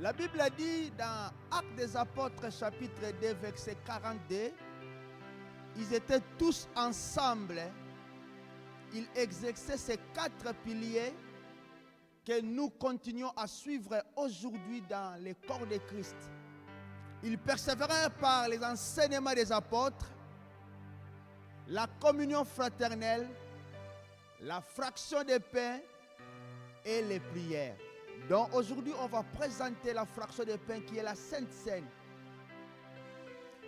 La Bible dit dans Actes des Apôtres chapitre 2 verset 42, ils étaient tous ensemble, ils exerçaient ces 4 piliers que nous continuons à suivre aujourd'hui dans le corps de Christ. Ils persévérèrent par les enseignements des apôtres, la communion fraternelle, la fraction des pains et les prières. Donc aujourd'hui, on va présenter la fraction des pains qui est la Sainte Seine.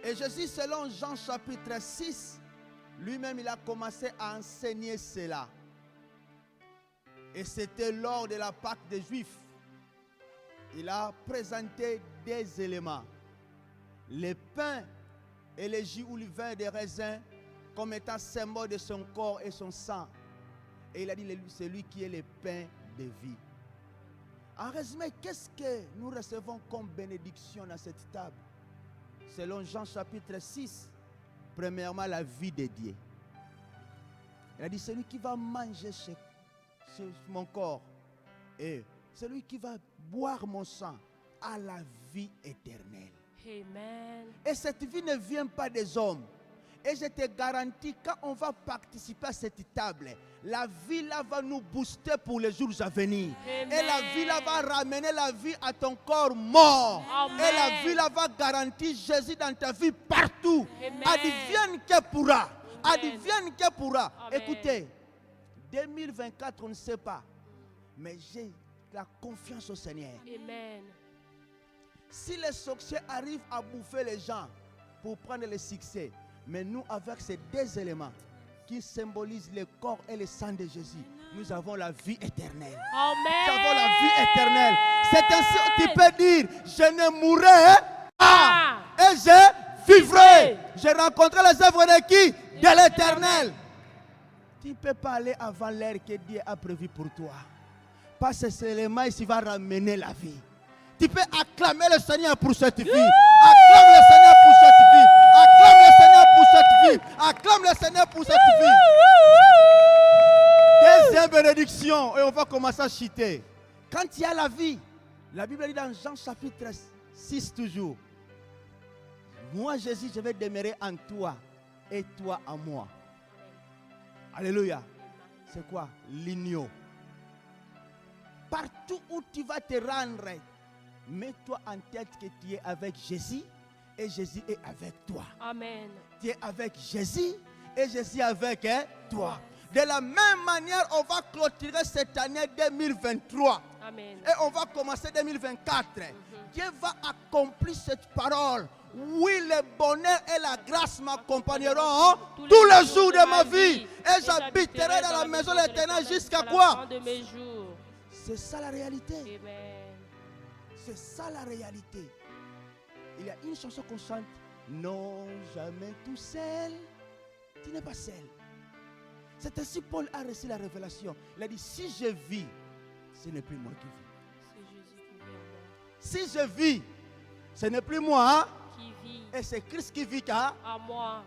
Et Jésus, selon Jean chapitre 6, lui-même, il a commencé à enseigner cela. Et c'était lors de la Pâque des Juifs. Il a présenté des éléments. Les pains et les jus ou le vin des raisins comme étant symbole de son corps et son sang. Et il a dit, c'est lui qui est le pain de vie. En résumé, qu'est-ce que nous recevons comme bénédiction dans cette table? Selon Jean chapitre 6, premièrement, la vie de Dieu. Il a dit, celui qui va manger mon corps et celui qui va boire mon sang a la vie éternelle. Amen. Et cette vie ne vient pas des hommes. Et je te garantis, quand on va participer à cette table, la vie là va nous booster pour les jours à venir. Amen. Et la vie là va ramener la vie à ton corps mort. Amen. Et la vie là va garantir Jésus dans ta vie partout. Amen. Advienne que pourra. Advienne que pourra. Amen. Écoutez, 2024, on ne sait pas. Mais j'ai la confiance au Seigneur. Amen. Si les sorciers arrivent à bouffer les gens pour prendre le succès, mais nous, avec ces 2 éléments qui symbolisent le corps et le sang de Jésus, nous avons la vie éternelle. Amen. Nous avons la vie éternelle. C'est ainsi que tu peux dire, je ne mourrai pas et je vivrai. Je rencontrerai les œuvres de qui? De l'Éternel. Tu ne peux pas aller avant l'heure que Dieu a prévu pour toi. Parce que c'est l'élément qui va ramener la vie. Tu peux acclamer le Seigneur pour cette vie. Acclame le Seigneur pour cette vie. Acclame le Seigneur pour cette vie. Acclame le Seigneur pour cette vie. Deuxième bénédiction. Et on va commencer à chuter. Quand il y a la vie, la Bible dit dans Jean chapitre 6 toujours. Moi Jésus, je vais demeurer en toi et toi en moi. Alléluia. C'est quoi? L'union. Partout où tu vas te rendre, mets-toi en tête que tu es avec Jésus et Jésus est avec toi. Amen. Tu es avec Jésus et Jésus est avec toi. De la même manière, on va clôturer cette année 2023. Amen. Et on va commencer 2024. Dieu va accomplir cette parole. Oui, le bonheur et la grâce m'accompagneront tous les jours de ma vie. Et j'habiterai dans la maison de l'Éternel jusqu'à quoi? De mes jours. C'est ça la réalité. Amen. C'est ça la réalité. Il y a une chanson qu'on chante. Non, jamais tout seul. Tu n'es pas seul. C'est ainsi Paul a reçu la révélation. Il a dit, si je vis, ce n'est plus moi qui vis. C'est Jésus qui vit en moi. Si je vis, ce n'est plus moi. Qui vit Et c'est Christ qui vit car. en moi.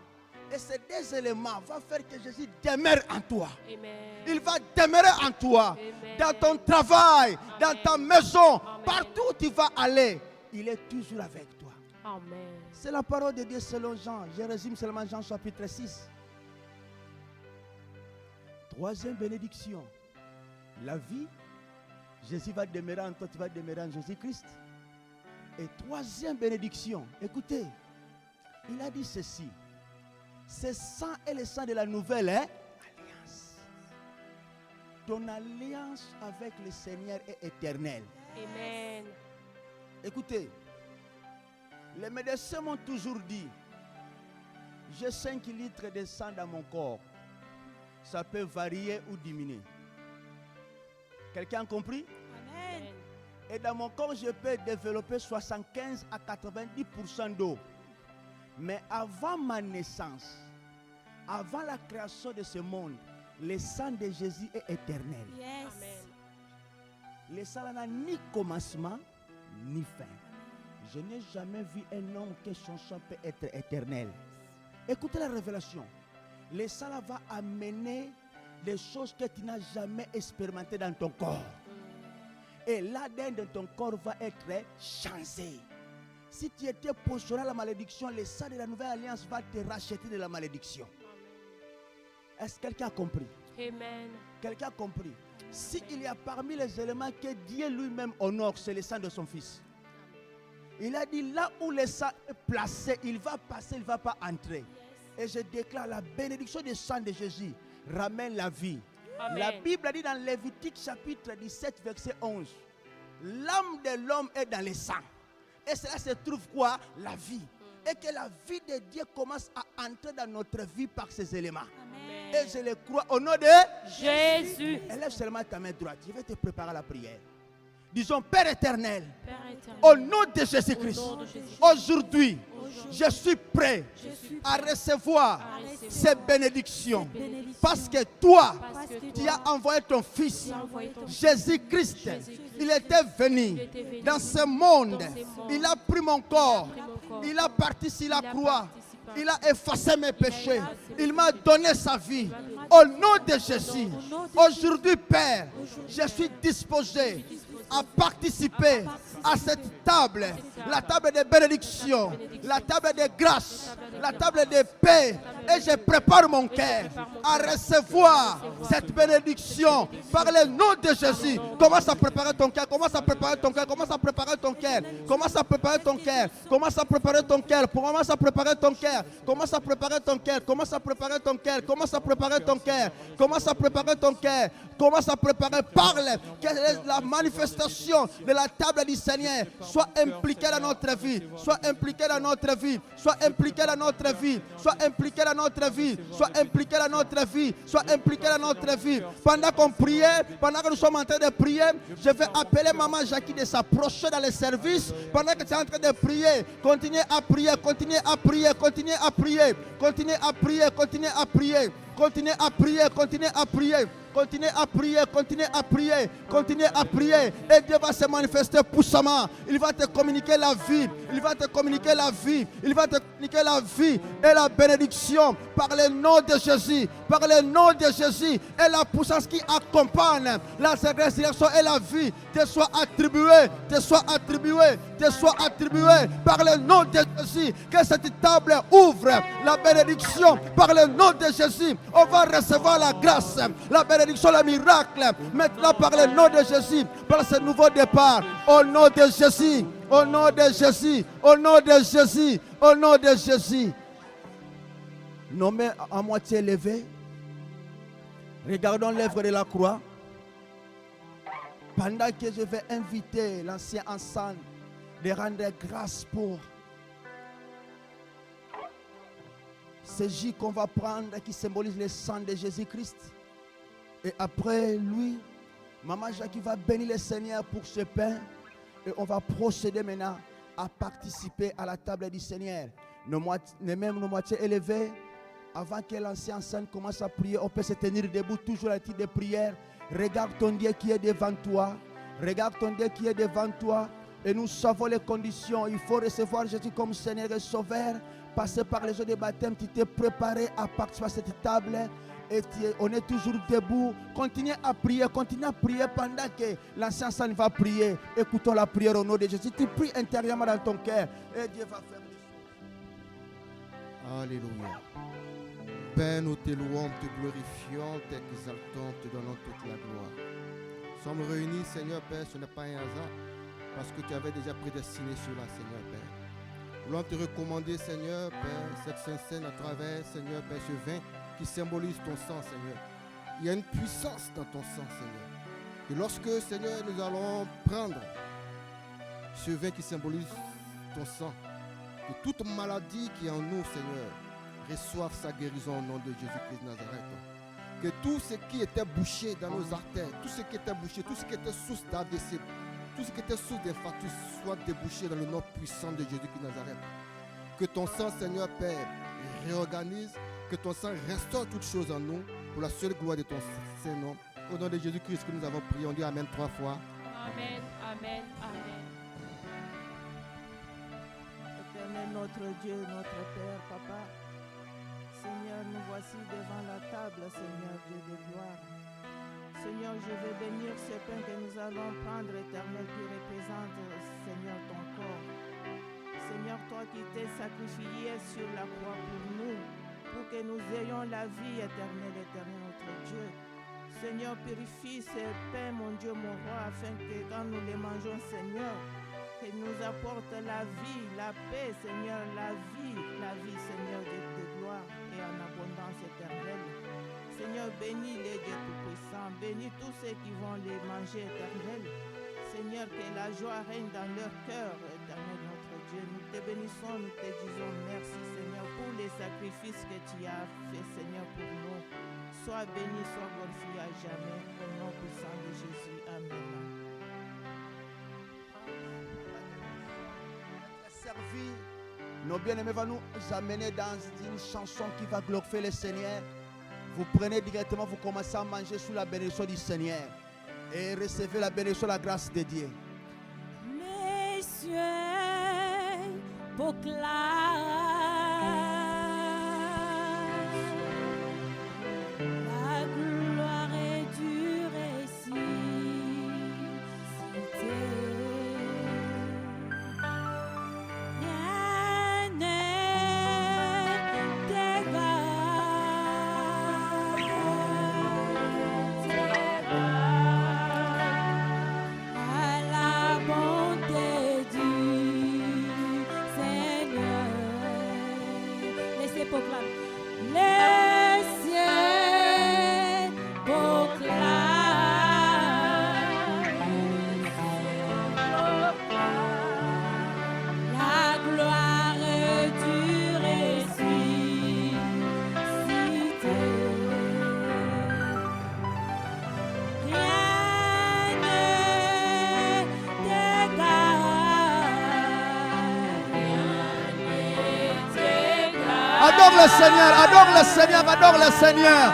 Et ces 2 éléments vont faire que Jésus demeure en toi. Amen. Il va demeurer en toi. Amen. Dans ton travail, Amen. dans ta maison, Amen. partout où tu vas aller, il est toujours avec toi. Amen. C'est la parole de Dieu selon Jean. Je résume seulement Jean chapitre 6. Troisième bénédiction. La vie. Jésus va demeurer en toi, tu vas demeurer en Jésus-Christ. Et troisième bénédiction. Écoutez, il a dit ceci. Ce sang est le sang de la nouvelle alliance. Ton alliance avec le Seigneur est éternelle. Amen. Écoutez, les médecins m'ont toujours dit, j'ai 5 litres de sang dans mon corps. Ça peut varier ou diminuer. Quelqu'un a compris? Amen. Et dans mon corps, je peux développer 75 à 90% d'eau. Mais avant ma naissance, avant la création de ce monde, le sang de Jésus est éternel. Yes. Le sang n'a ni commencement, ni fin. Je n'ai jamais vu un homme que son sang peut être éternel. Écoutez la révélation. Le sang va amener des choses que tu n'as jamais expérimentées dans ton corps. Et l'ADN de ton corps va être changé. Si tu étais positionné à la malédiction, le sang de la nouvelle alliance va te racheter de la malédiction. Est-ce que quelqu'un a compris? Amen. Quelqu'un a compris? S'il y a parmi les éléments que Dieu lui-même honore, c'est le sang de son fils. Il a dit là où le sang est placé, il va passer, il ne va pas entrer. Et je déclare la bénédiction du sang de Jésus ramène la vie. Amen. La Bible a dit dans Lévitique chapitre 17 verset 11, l'âme de l'homme est dans le sang. Et cela se trouve quoi? La vie. Et que la vie de Dieu commence à entrer dans notre vie par ces éléments. Amen. Et je le crois au nom de Jésus. Élève seulement ta main droite. Je vais te préparer à la prière. Disons, Père éternel, Père éternel, au nom de Jésus-Christ, au nom de Jésus, aujourd'hui, aujourd'hui, je suis prêt je suis à recevoir à recevoir ces bénédictions. bénédictions. Parce que toi, Parce que tu toi, as envoyé ton Fils, tu as envoyé ton Jésus-Christ. Jésus-Christ. Il était venu Il était venu dans ce monde. dans ce monde. Il a pris mon corps. pris mon corps. Il a parti sur la Il a croix. participé. Il a effacé mes péchés. effacé Il mes m'a péchés. donné sa vie. donné Au nom de Jésus. nom de Aujourd'hui, Père, je suis disposé à participer à cette table. La table de bénédiction. La table de grâce. La table de paix. Et je prépare mon cœur à recevoir cette bénédiction par le nom de Jésus. Commence à préparer ton cœur. Commence à préparer ton cœur. Commence à préparer ton cœur. Commence à préparer ton cœur. Commence à préparer ton cœur. Commence à préparer ton cœur. Commence à préparer ton cœur. Commence à préparer ton cœur. Commence à préparer ton cœur. Commence à préparer ton cœur. Commence à préparer. Parle. Que la manifestation de la table du Seigneur soit impliquée dans notre vie. Soit impliquée dans notre vie. Soit impliquée dans notre vie. Soit impliquée dans notre vie. Soit impliquée dans notre vie. Soit impliquée dans notre vie. Pendant qu'on priait, pendant que nous sommes en train de prier, je vais appeler maman Jackie de s'approcher dans le service. Pendant que tu es en train de prier, continuez à prier, continuez à prier, continuez à prier, continuez à prier, continuez à prier, continuez à prier, continuez à prier. Continuez à prier, continuez à prier, continuez à prier. Et Dieu va se manifester puissamment. Il va te communiquer la vie. Il va te communiquer la vie. Il va te communiquer la vie et la bénédiction par le nom de Jésus. Par le nom de Jésus. Et la puissance qui accompagne la résurrection et la vie te soit attribuée, te soit attribuée, te soit attribuée par le nom de Jésus. Que cette table ouvre la bénédiction par le nom de Jésus. On va recevoir la grâce, la bénédiction, le miracle, maintenant par le nom de Jésus, par ce nouveau départ, au nom de Jésus, au nom de Jésus, au nom de Jésus, au nom de Jésus. Nos mains à moitié levées, regardons l'œuvre de la croix, pendant que je vais inviter l'ancien ensemble de rendre grâce pour ce jus qu'on va prendre qui symbolise le sang de Jésus-Christ. Et après lui, maman Jackie va bénir le Seigneur pour ce pain. Et on va procéder maintenant à participer à la table du Seigneur. Nos moitiés élevées, avant que l'ancien saint commence à prier, on peut se tenir debout, toujours à titre de prière. Regarde ton Dieu qui est devant toi. Regarde ton Dieu qui est devant toi. Et nous savons les conditions. Il faut recevoir Jésus comme Seigneur et Sauveur. Passer par les eaux de baptême. Tu t'es préparé à participer à cette table. Et on est toujours debout. Continuez à prier pendant que l'ancien saint va prier. Écoutons la prière au nom de Jésus. Tu pries intérieurement dans ton cœur et Dieu va faire des choses. Alléluia. Père, nous te louons, te glorifions, t'exaltons, te donnons toute la gloire. Nous sommes réunis, Seigneur Père, ce n'est pas un hasard, parce que tu avais déjà prédestiné cela, Seigneur Père. Nous voulons te recommander, Seigneur Père, cette sainte scène à travers, Seigneur Père, ce vin qui symbolise ton sang, Seigneur. Il y a une puissance dans ton sang, Seigneur. Et lorsque, Seigneur, nous allons prendre ce vin qui symbolise ton sang, que toute maladie qui est en nous, Seigneur, reçoive sa guérison au nom de Jésus-Christ de Nazareth. Que tout ce qui était bouché dans nos artères, tout ce qui était bouché, tout ce qui était source d'AVC, tout ce qui était source d'infarctus soit débouché dans le nom puissant de Jésus-Christ de Nazareth. Que ton sang, Seigneur Père, réorganise, que ton sang restaure toutes choses en nous pour la seule gloire de ton Saint-Nom. Au nom de Jésus-Christ que nous avons prié, on dit Amen 3 fois. Amen, amen, amen. Éternel notre Dieu, notre Père, Papa, Seigneur, nous voici devant la table, Seigneur Dieu de gloire. Seigneur, je vais bénir ce pain que nous allons prendre, Éternel, qui représente, Seigneur, ton corps. Seigneur, toi qui t'es sacrifié sur la croix pour nous, pour que nous ayons la vie éternelle, éternel notre Dieu. Seigneur, purifie ce pain, mon Dieu, mon roi, afin que quand nous les mangeons, Seigneur, qu'il nous apporte la vie, la paix, Seigneur, la vie, Seigneur, de gloire et en abondance éternelle. Seigneur, bénis les dieux tout-puissants, bénis tous ceux qui vont les manger, éternel. Seigneur, que la joie règne dans leur cœur, éternel notre Dieu. Nous te bénissons, nous te disons merci, Seigneur, pour les sacrifices que tu as fait, Seigneur, pour nous. Sois béni, sois glorifié à jamais, au nom puissant de Jésus. Amen. Servi, nos bien-aimés vont nous amener dans une chanson qui va glorifier le Seigneur. Vous prenez directement, vous commencez à manger sous la bénédiction du Seigneur et recevez la bénédiction, la grâce de Dieu. Les cieux proclament la gloire du ressuscité. Rien n'est égal à la bonté du Seigneur. Laissez proclamer. Les cieux proclament la gloire du ressuscité. Rien n'est égal. Adore le Seigneur, adore le Seigneur, adore le Seigneur.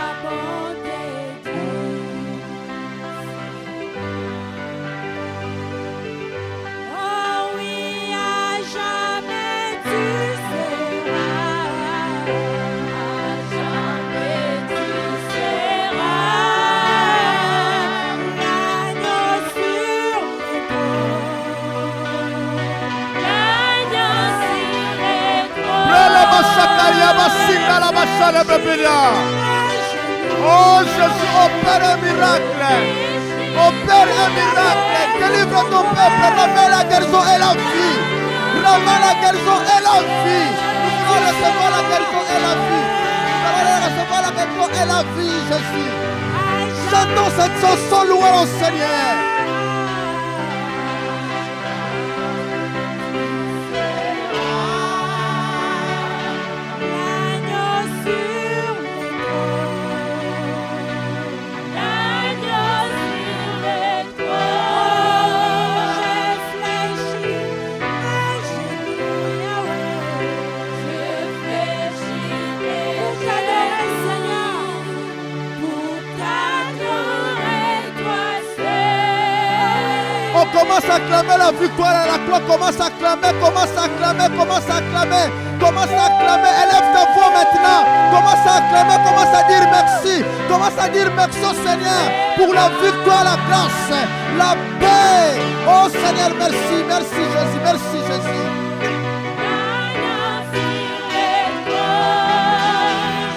Oh oui, à jamais tu seras. À jamais tu seras. L'agneau sur le trône. L'agneau sur le trône. La Bachakaria, Basinga, la Bachale, Bébélia. Oh Jésus, opère un miracle. Opère un miracle. Délivre ton peuple. Ramène la guérison et la vie. Ramène la guérison et la vie. Nous allons recevoir la guérison et la vie. Nous allons recevoir la guérison et la vie, Jésus. Chantons cette chanson, louons au Seigneur. L'agneau sur le trône. L'agneau sur le trône. Je fléchis mes genoux, Yahweh. Je fléchis mes genoux. Pour t'adorer, Seigneur. Pour t'adorer, toi seul. On commence à acclamer la victoire à la croix. Commence à acclamer, commence à acclamer, commence à acclamer. Commence à acclamer, élève ta voix maintenant. Commence à acclamer, commence à dire merci. Commence à dire merci au Seigneur pour la victoire, la grâce, la paix. Oh Seigneur, merci, merci Jésus, merci Jésus. L'agneau sur le trône.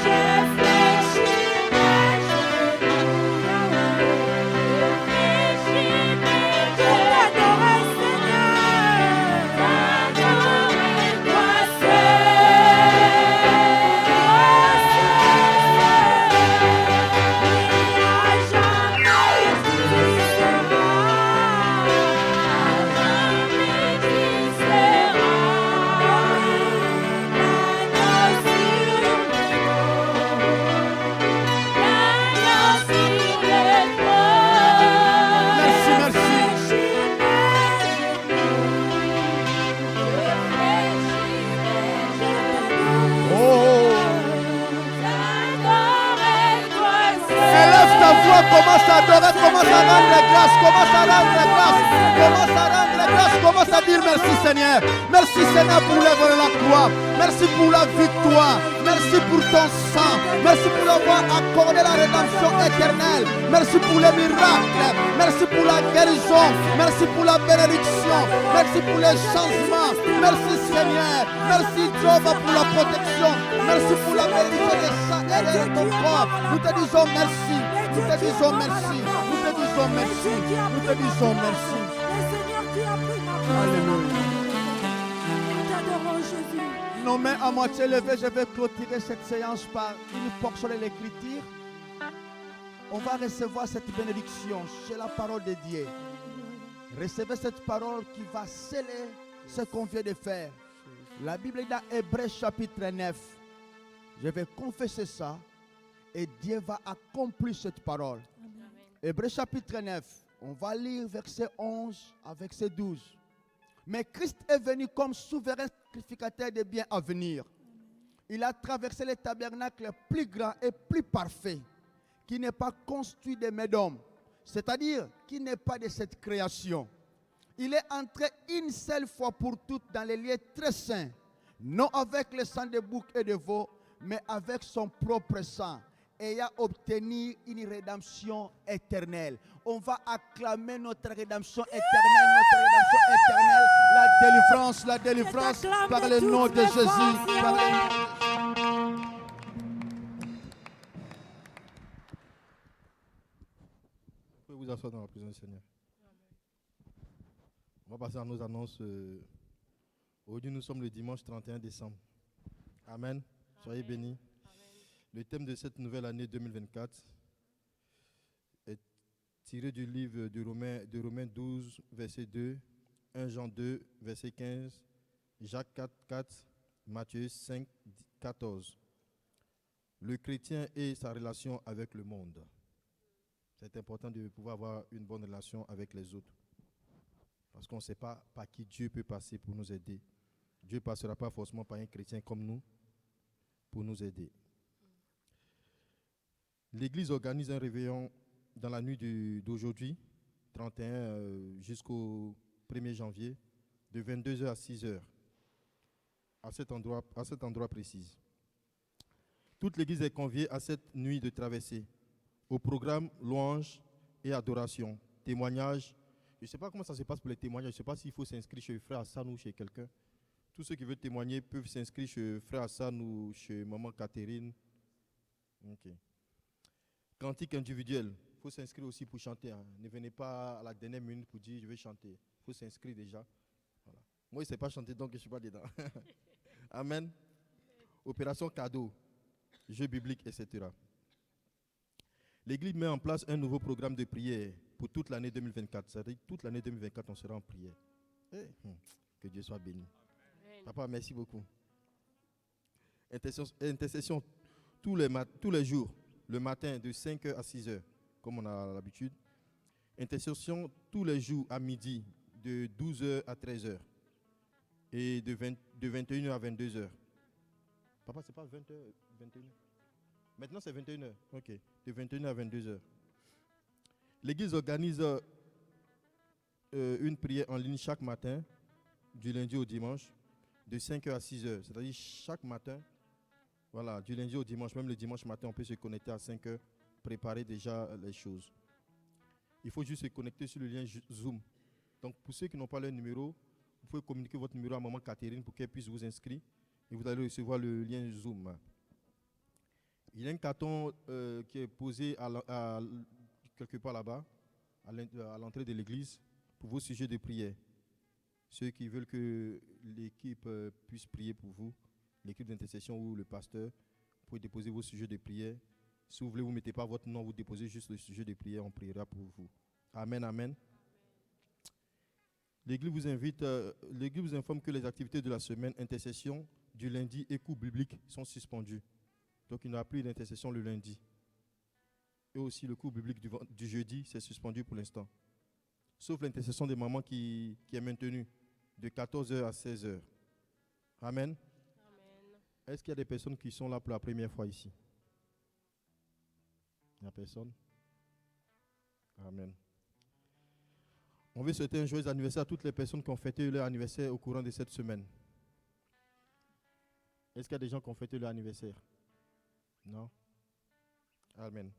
Je fléchis mes genoux, Yahweh. Je fléchis mes genoux. Pour t'adorer, Seigneur. T'adorer, toi seul. Oui, à jamais tu seras. À jamais tu seras. Commence à adorer, commence à rendre grâce, commence à rendre grâce, commence à rendre grâce, commence à dire merci Seigneur. Merci Seigneur pour l'œuvre de la croix. Merci pour la victoire. Merci pour ton sang. Merci pour avoir accordé la rédemption éternelle. Merci pour les miracles. Merci pour la guérison. Merci pour la bénédiction. Merci pour les changements. Merci Seigneur. Merci Jéhovah pour la protection. Merci pour la bénédiction des saints et de ton corps. Nous te disons merci. Nous te disons merci. Nous te disons merci. Nous te disons merci. Alléluia. Nos mains à moitié levées, je vais clôturer cette séance par une portion de l'Écriture. On va recevoir cette bénédiction chez la parole de Dieu. Recevez cette parole qui va sceller ce qu'on vient de faire. La Bible est dans Hébreux chapitre 9. Je vais confesser ça et Dieu va accomplir cette parole. Hébreux chapitre 9. On va lire verset 11 à verset 12. Mais Christ est venu comme souverain sacrificateur des biens à venir. Il a traversé le tabernacle plus grand et plus parfait, qui n'est pas construit de mains d'hommes, c'est-à-dire qui n'est pas de cette création. Il est entré une seule fois pour toutes dans les lieux très saints, non avec le sang de bouc et de veau, mais avec son propre sang, ayant obtenu une rédemption éternelle. On va acclamer notre rédemption éternelle, la délivrance par le nom de Jésus. Vous pouvez vous asseoir dans la présence du Seigneur. On va passer à nos annonces. Aujourd'hui, nous sommes le dimanche 31 décembre. Amen. Soyez bénis. Le thème de cette nouvelle année 2024 est tiré du livre de Romains 12, verset 2, 1 Jean 2, verset 15, Jacques 4, 4, Matthieu 5, 14. Le chrétien et sa relation avec le monde. C'est important de pouvoir avoir une bonne relation avec les autres. Parce qu'on ne sait pas par qui Dieu peut passer pour nous aider. Dieu ne passera pas forcément par un chrétien comme nous pour nous aider. L'Église organise un réveillon dans la nuit d'aujourd'hui, 31 jusqu'au 1er janvier, de 22h à 6h, à cet endroit précis. Toute l'Église est conviée à cette nuit de traversée. Au programme, louange et adoration, témoignages. Je ne sais pas comment ça se passe pour les témoignages. Je ne sais pas s'il faut s'inscrire chez Frère Hassan ou chez quelqu'un. Tous ceux qui veulent témoigner peuvent s'inscrire chez Frère Hassan ou chez Maman Catherine. Ok. Cantique individuel. Il faut s'inscrire aussi pour chanter. Hein. Ne venez pas à la dernière minute pour dire je vais chanter. Il faut s'inscrire déjà. Voilà. Moi, je ne sais pas chanter, donc je ne suis pas dedans. Amen. Opération cadeau, jeux bibliques, etc. L'Église met en place un nouveau programme de prière pour toute l'année 2024. C'est-à-dire toute l'année 2024, on sera en prière. Que Dieu soit béni. Amen. Papa, merci beaucoup. Intercession tous les jours, le matin de 5h à 6h, comme on a l'habitude. Intercession tous les jours à midi, de 12h à 13h. Et de 21h à 22h. Papa, c'est pas 20h, 21h. Maintenant, c'est 21h. Ok. De 21h à 22h. L'Église organise une prière en ligne chaque matin, du lundi au dimanche, de 5h à 6h. C'est-à-dire chaque matin, voilà, du lundi au dimanche, même le dimanche matin, on peut se connecter à 5h, préparer déjà les choses. Il faut juste se connecter sur le lien Zoom. Donc, pour ceux qui n'ont pas leur numéro, vous pouvez communiquer votre numéro à Maman Catherine pour qu'elle puisse vous inscrire et vous allez recevoir le lien Zoom. Il y a un carton qui est posé quelque part là-bas, à l'entrée de l'église, pour vos sujets de prière. Ceux qui veulent que l'équipe puisse prier pour vous, l'équipe d'intercession ou le pasteur, vous pouvez déposer vos sujets de prière. Si vous voulez, vous ne mettez pas votre nom, vous déposez juste le sujet de prière, on priera pour vous. Amen, amen. L'Église vous informe que les activités de la semaine intercession du lundi et cours biblique sont suspendues. Donc il n'y aura plus d'intercession le lundi. Et aussi le cours biblique du jeudi, c'est suspendu pour l'instant. Sauf l'intercession des mamans qui est maintenue de 14h à 16h. Amen. Amen. Est-ce qu'il y a des personnes qui sont là pour la première fois ici? Il n'y a personne? Amen. On veut souhaiter un joyeux anniversaire à toutes les personnes qui ont fêté leur anniversaire au courant de cette semaine. Est-ce qu'il y a des gens qui ont fêté leur anniversaire? Non? Amen.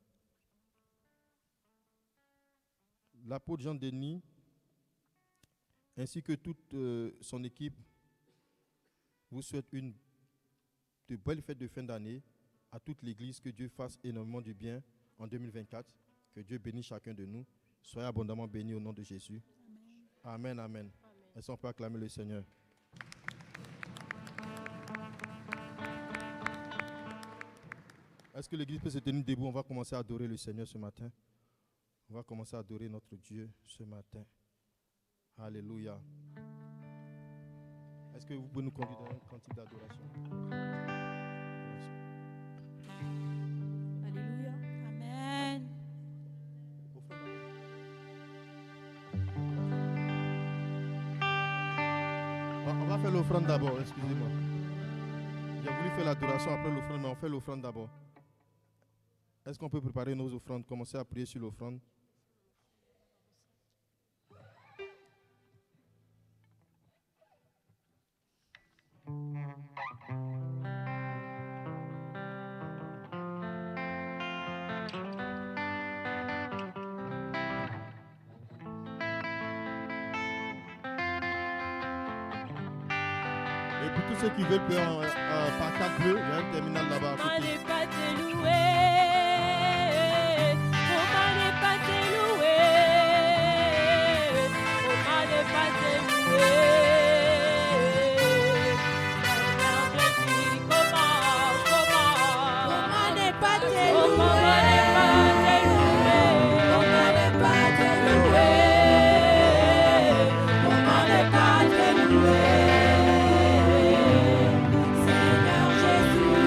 L'apôtre Jean-Denis, ainsi que toute son équipe, vous souhaite une de belles fêtes de fin d'année à toute l'Église. Que Dieu fasse énormément du bien en 2024. Que Dieu bénisse chacun de nous. Soyez abondamment bénis au nom de Jésus. Amen, amen. Est-ce qu'on peut acclamer le Seigneur? Est-ce que l'Église peut se tenir debout? On va commencer à adorer le Seigneur ce matin. On va commencer à adorer notre Dieu ce matin. Alléluia. Est-ce que vous pouvez nous conduire dans un cantique d'adoration? Alléluia. Amen. On va faire l'offrande d'abord, excusez-moi. J'ai voulu faire l'adoration après l'offrande, mais on fait l'offrande d'abord. Est-ce qu'on peut préparer nos offrandes, commencer à prier sur l'offrande? Et pour tous ceux qui veulent payer par carte bleue, il y a un terminal là-bas à Comment côté. ne pas te louer? Comment ne pas te louer? Comment ne pas te louer? Seigneur Jésus, comment ne pas te louer? Comment ne pas te louer? Comment ne pas te louer? Seigneur Jésus.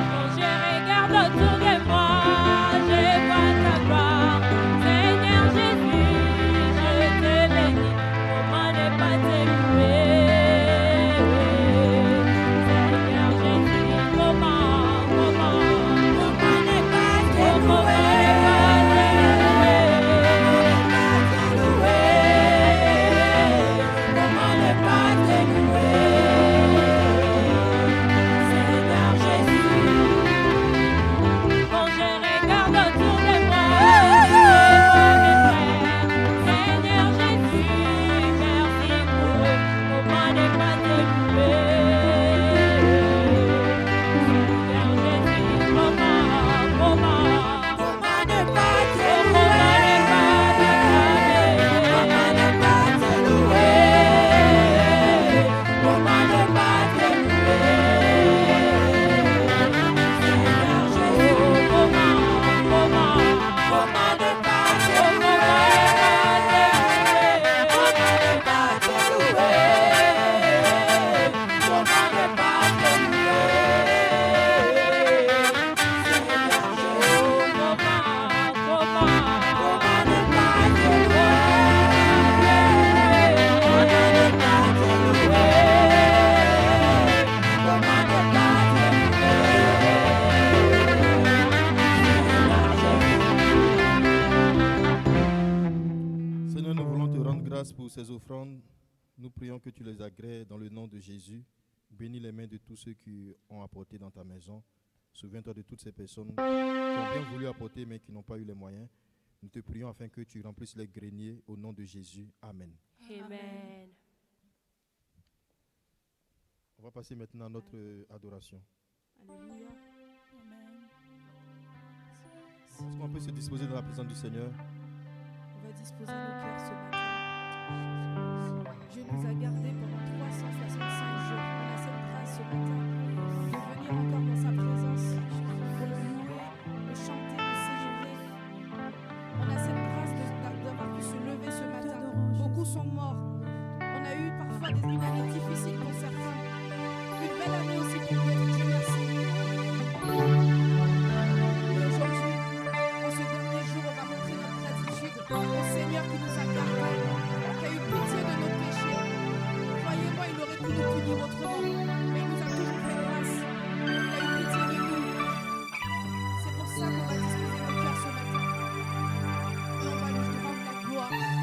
Quand je regarde autour de moi, je vois ta gloire. Seigneur Jésus, je te bénis. Comment ne pas te louer? Seigneur Jésus, comment ne pas te louer? Comment ne pas te louer? Seigneur Jésus. Quand je regarde autour de moi, je vois mes frères. Seigneur Jésus, merci pour eux. Comment ne pas te louer? Seigneur Jésus, comment ne pas te louer? Comment ne pas te louer? Comment ne pas te louer? Seigneur Jésus, comment ne pas te Seigneur, nous voulons te rendre grâce pour ces offrandes. Nous prions que tu les agrées dans le nom de Jésus. Bénis les mains de tous ceux qui ont apporté dans ta maison. Souviens-toi de toutes ces personnes qui ont bien voulu apporter mais qui n'ont pas eu les moyens. Nous te prions afin que tu remplisses les greniers au nom de Jésus. Amen. Amen. On va passer maintenant à notre adoration. Alléluia. Amen. Est-ce qu'on peut se disposer dans la présence du Seigneur? On va disposer nos cœurs ce matin. Dieu nous a gardés pendant 365 jours. On a cette grâce ce matin de venir encore dans sa présence, de le louer, de chanter, de célébrer. On a cette grâce d'avoir pu se lever ce matin. Beaucoup sont morts. On a eu parfois une année difficile pour certains. Une belle année aussi pour d'autres. Dieu merci. Et aujourd'hui, en ce dernier jour, on va montrer notre gratitude au Seigneur qui nous a gardés, qui a eu pitié de nos péchés. Croyez-moi, il aurait pu nous punir autrement, mais il nous a toujours fait grâce. Il a eu pitié de nous. C'est pour ça qu'on va disposer nos cœurs ce matin. Et on va lui rendre la gloire.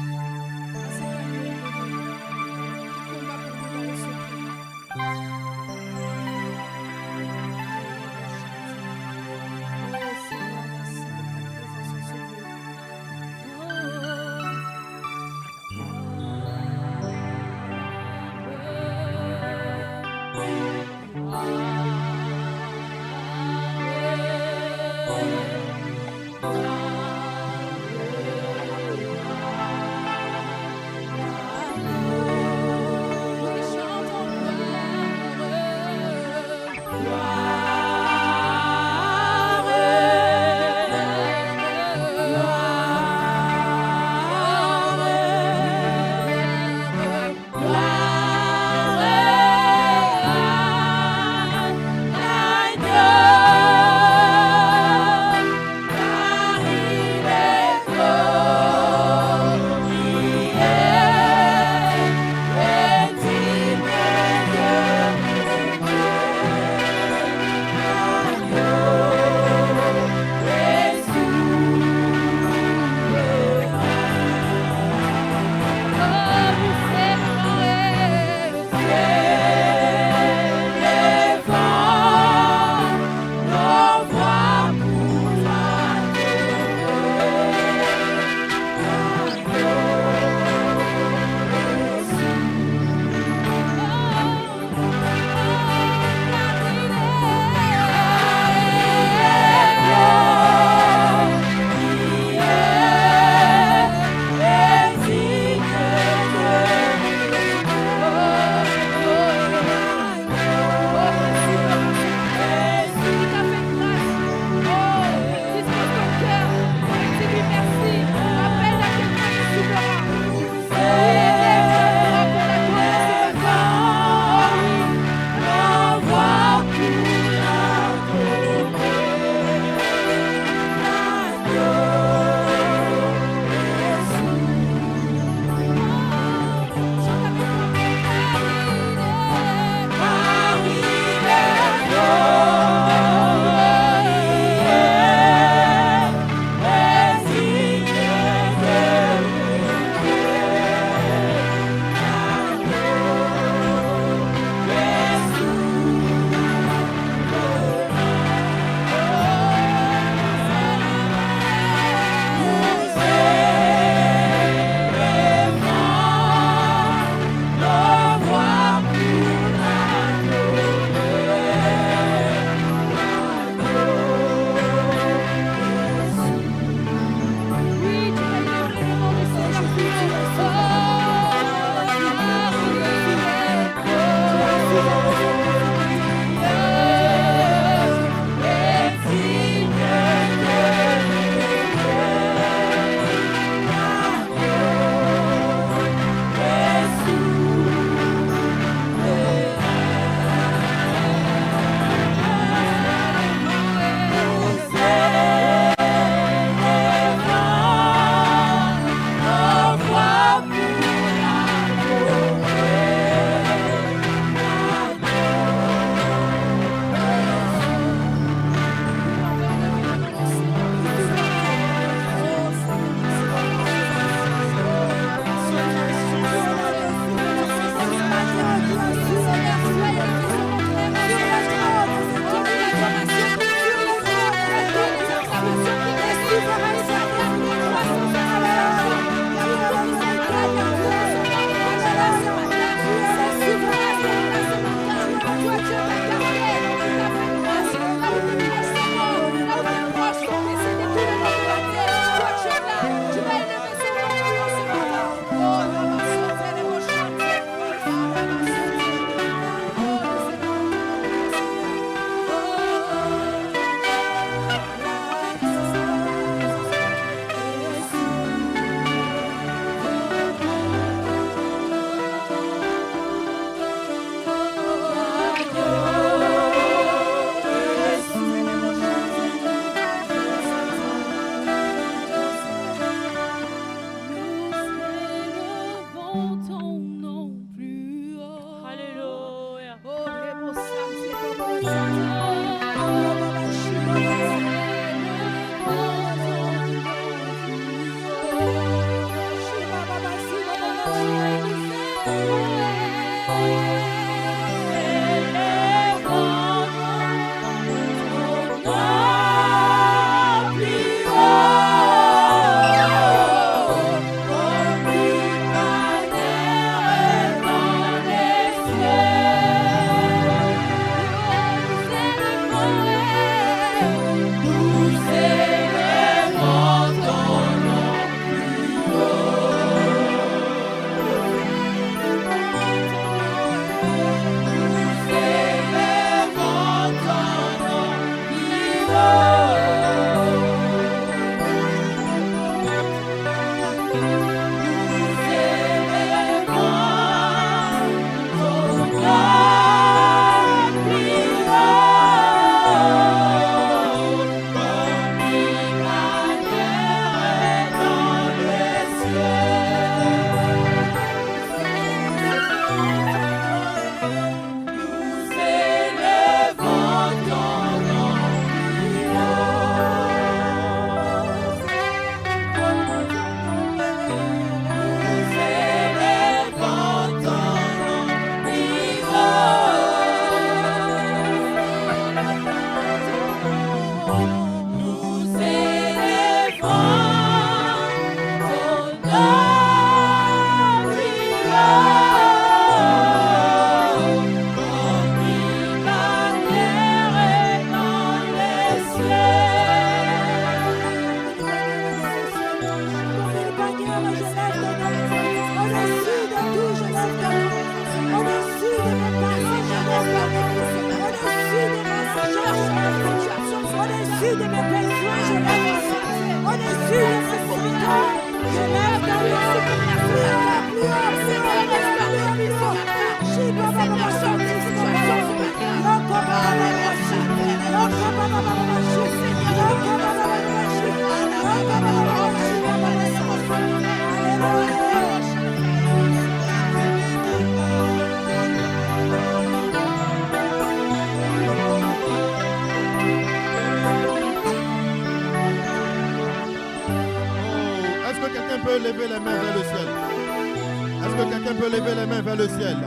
peut lever les mains vers le ciel.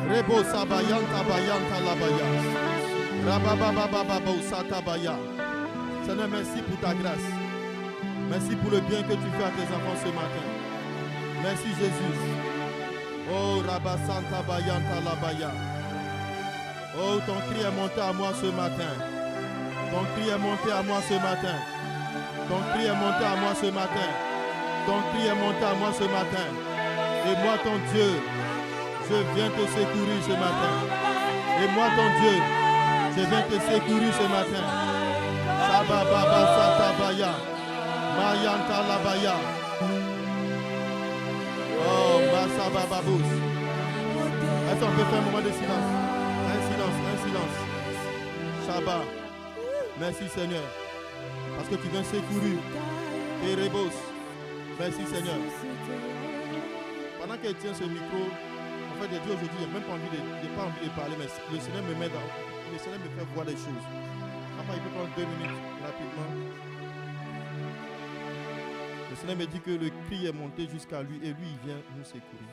Rebo sabayanta bayanta labaya. Rabababababo satabaya. Seigneur, merci pour ta grâce. Merci pour le bien que tu fais à tes enfants ce matin. Merci Jésus. Oh Rabasanta bayanta labaya. Oh, ton cri est monté à moi ce matin. Ton cri est monté à moi ce matin. Ton cri est monté à moi ce matin. Ton cri est monté à moi ce matin. Et moi, ton Dieu, je viens te secourir ce matin. Et moi, ton Dieu, je viens te secourir ce matin. Sabababa satabaya. Mayanta labaya. Oh, masabababous. Est-ce qu'on peut faire un moment de silence? Un silence. Shabbat. Merci Seigneur. Parce que tu viens secourir. Erebos. Merci Seigneur. Pendant qu'elle tient ce micro, en fait, j'ai dit aujourd'hui, je n'ai même pas envie de parler, mais le Seigneur me met dans. Le Seigneur me fait voir des choses. Papa, il peut prendre 2 minutes rapidement. Le Seigneur me dit que le cri est monté jusqu'à lui et lui, il vient nous secourir.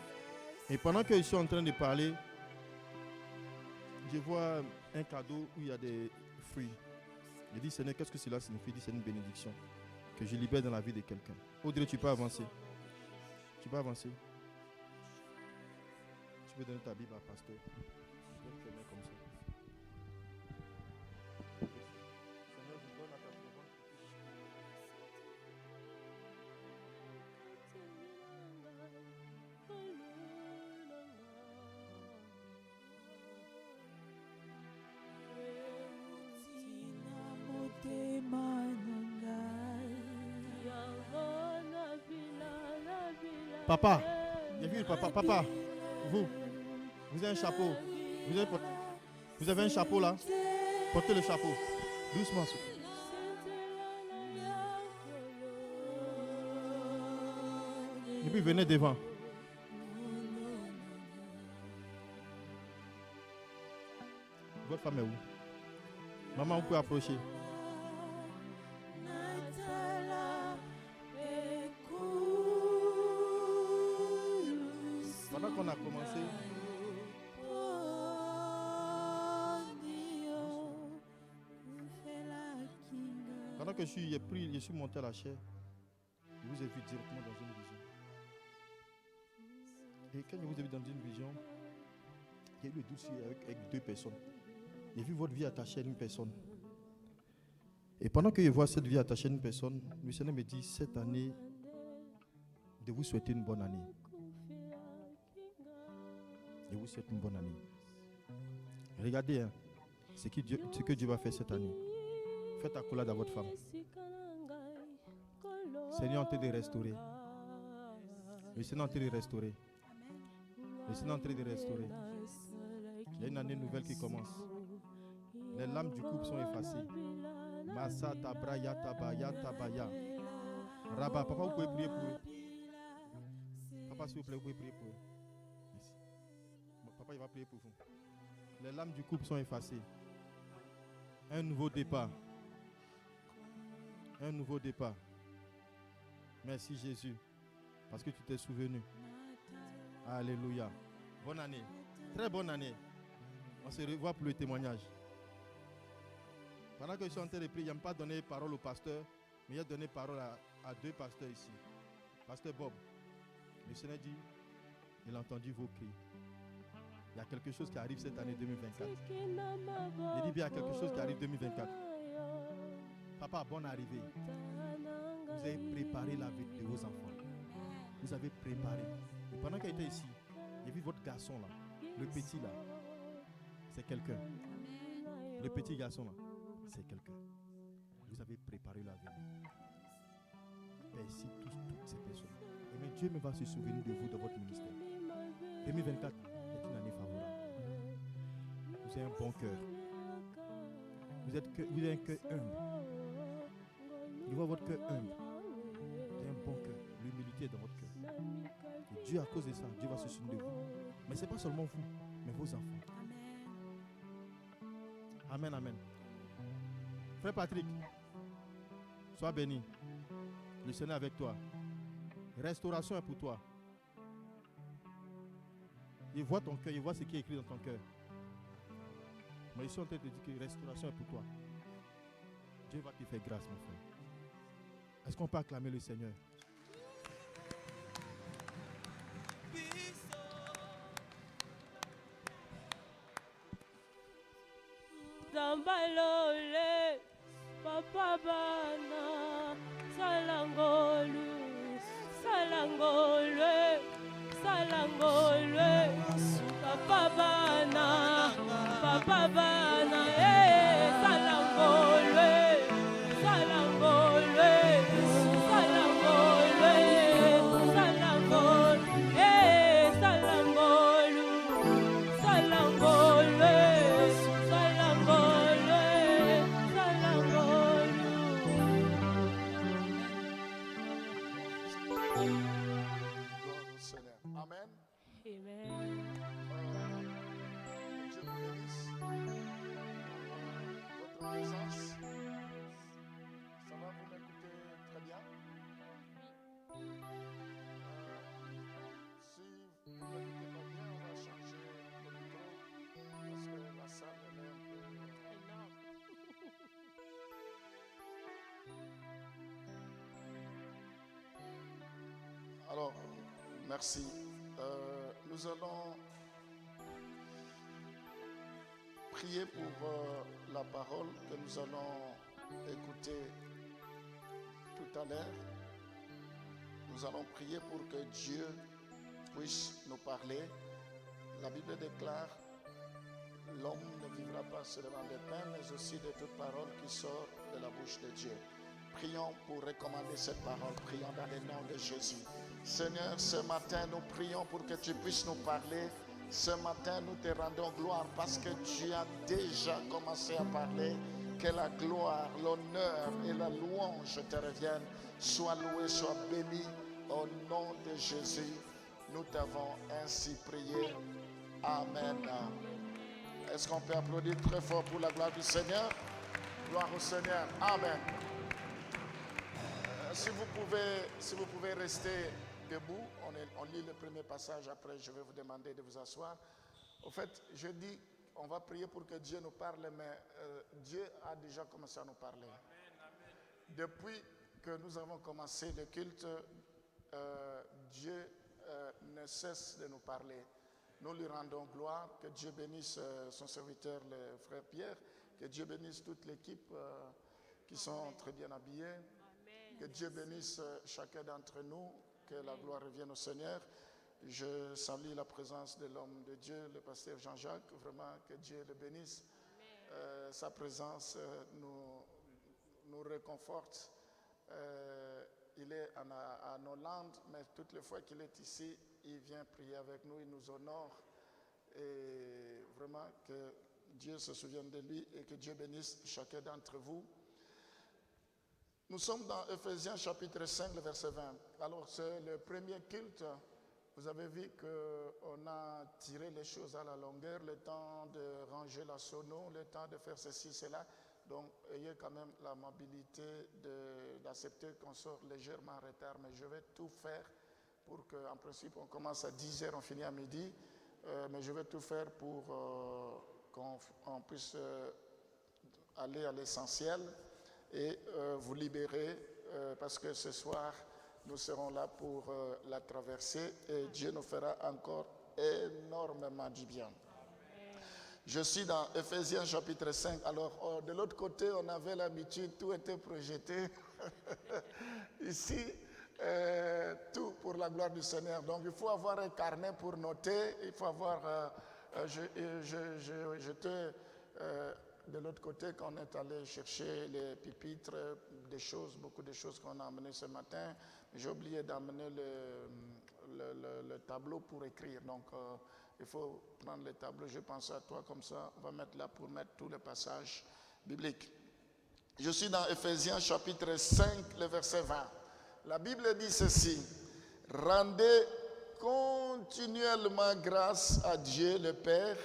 Et pendant que je suis en train de parler, je vois un cadeau où il y a des fruits. Je dis, Seigneur, qu'est-ce que cela signifie? Il dit, c'est une bénédiction que je libère dans la vie de quelqu'un. Audrey, tu peux avancer. Tu peux avancer. Tu peux donner ta Bible à pasteur. Je vais te mettre comme ça. Seigneur, je donne à ta servante. Papa, j'ai vu papa, vous avez un chapeau, vous avez un chapeau là, portez le chapeau, doucement. Et puis venez devant. Votre femme est où? Maman, vous pouvez approcher. Pendant qu'on a commencé, pendant que je suis monté à la chair, je vous ai vu directement dans une vision. Et quand je vous ai vu dans une vision, il y a eu le doute avec 2 personnes. J'ai vu votre vie attachée à une personne. Et pendant que je vois cette vie attachée à une personne, le Seigneur me dit, cette année, de vous souhaiter une bonne année. Je vous souhaite une bonne année. Regardez ce que Dieu va faire cette année. Faites accolade à votre femme. Seigneur en train de restaurer. Le Seigneur en train de restaurer. Le Seigneur en train de restaurer. Il y a une année nouvelle qui commence. Les lames du couple sont effacées. Masa tabraya tabaya tabaya. Rabba, papa, vous pouvez prier pour eux. Papa, s'il vous plaît, vous pouvez prier pour eux. Merci. Papa, il va prier pour vous. Les lames du couple sont effacées. Un nouveau départ. Un nouveau départ. Merci Jésus. Parce que tu t'es souvenu. Alléluia. Bonne année. Très bonne année. On se revoit pour le témoignage. Pendant que je suis en train de prier, je n'aime pas donner parole au pasteur, mais il a donné parole à 2 pasteurs ici. Pasteur Bob, le Seigneur dit, il a entendu vos cris. Il y a quelque chose qui arrive cette année 2024. Il dit bien, il y a quelque chose qui arrive 2024. Papa, bonne arrivée. Vous avez préparé la vie de vos enfants. Vous avez préparé. Et pendant qu'il était ici, j'ai vu votre garçon là, le petit là. C'est quelqu'un. Le petit garçon là, c'est quelqu'un. Vous avez préparé la vie. Merci toutes ces personnes. Et bien Dieu me va se souvenir de vous, de votre ministère. 2024 est une année favorable. Vous avez un bon cœur. Vous avez un cœur humble. Je vois votre cœur humble. Vous avez un bon cœur. L'humilité est dans votre cœur. Et Dieu, à cause de ça, Dieu va se souvenir de vous. Mais ce n'est pas seulement vous, mais vos enfants. Amen, amen. Frère Patrick, sois béni. Le Seigneur est avec toi. Restauration est pour toi. Il voit ton cœur, il voit ce qui est écrit dans ton cœur. Mais ici, on te dit que restauration est pour toi. Dieu va te faire grâce, mon frère. Est-ce qu'on peut acclamer le Seigneur? Zambalole, Papa Bana, Salangolu, Salangole, Salangole, Papa Bana, Salangole, Salangole, Salangole, Salangole, Salangolu, Salangole. Gloire au Seigneur. Amen. Amen. Dieu vous bénisse pour votre présence. Ça va, vous m'écoutez très bien? Si vous ne m'écoutez pas bien, on va changer le micro parce que la salle elle est un peu énorme. Alors, merci. Nous allons prier pour la parole que nous allons écouter tout à l'heure. Nous allons prier pour que Dieu puisse nous parler. La Bible déclare: l'homme ne vivra pas seulement de pain, mais aussi de toute parole qui sort de la bouche de Dieu. Prions pour recommander cette parole. Prions dans le nom de Jésus. Seigneur, ce matin, nous prions pour que tu puisses nous parler. Ce matin, nous te rendons gloire parce que tu as déjà commencé à parler. Que la gloire, l'honneur et la louange te reviennent. Sois loué, sois béni. Au nom de Jésus, nous t'avons ainsi prié. Amen. Est-ce qu'on peut applaudir très fort pour la gloire du Seigneur? Gloire au Seigneur. Amen. Si vous pouvez rester debout, on lit le premier passage, après je vais vous demander de vous asseoir. Au fait, je dis, on va prier pour que Dieu nous parle, mais Dieu a déjà commencé à nous parler. Depuis que nous avons commencé le culte, Dieu ne cesse de nous parler. Nous lui rendons gloire, que Dieu bénisse son serviteur, le frère Pierre, que Dieu bénisse toute l'équipe qui sont très bien habillés. Que Dieu bénisse chacun d'entre nous, que la gloire revienne au Seigneur. Je salue la présence de l'homme de Dieu, le pasteur Jean-Jacques, vraiment que Dieu le bénisse. Sa présence nous réconforte. Il est en Hollande, mais toutes les fois qu'il est ici, il vient prier avec nous, il nous honore. Et vraiment que Dieu se souvienne de lui et que Dieu bénisse chacun d'entre vous. Nous sommes dans Ephésiens chapitre 5, le verset 20. Alors c'est le premier culte. Vous avez vu qu'on a tiré les choses à la longueur, le temps de ranger la sono, le temps de faire ceci, cela. Donc ayez quand même la mobilité d'accepter qu'on sort légèrement en retard. Mais je vais tout faire pour qu'en principe on commence à 10h, on finit à midi. Mais je vais tout faire pour qu'on puisse aller à l'essentiel et vous libérer parce que ce soir, nous serons là pour la traversée et Dieu nous fera encore énormément du bien. Je suis dans Ephésiens chapitre 5. Alors, de l'autre côté, on avait l'habitude, tout était projeté. Ici, tout pour la gloire du Seigneur. Donc, il faut avoir un carnet pour noter. Il faut avoir... j'étais de l'autre côté quand on est allé chercher les pupitres, beaucoup de choses qu'on a amenées ce matin. J'ai oublié d'amener le tableau pour écrire. Donc, il faut prendre le tableau. Je pense à toi comme ça. On va mettre là pour mettre tous les passages bibliques. Je suis dans Ephésiens chapitre 5, le verset 20. La Bible dit ceci. Rendez continuellement grâce à Dieu le Père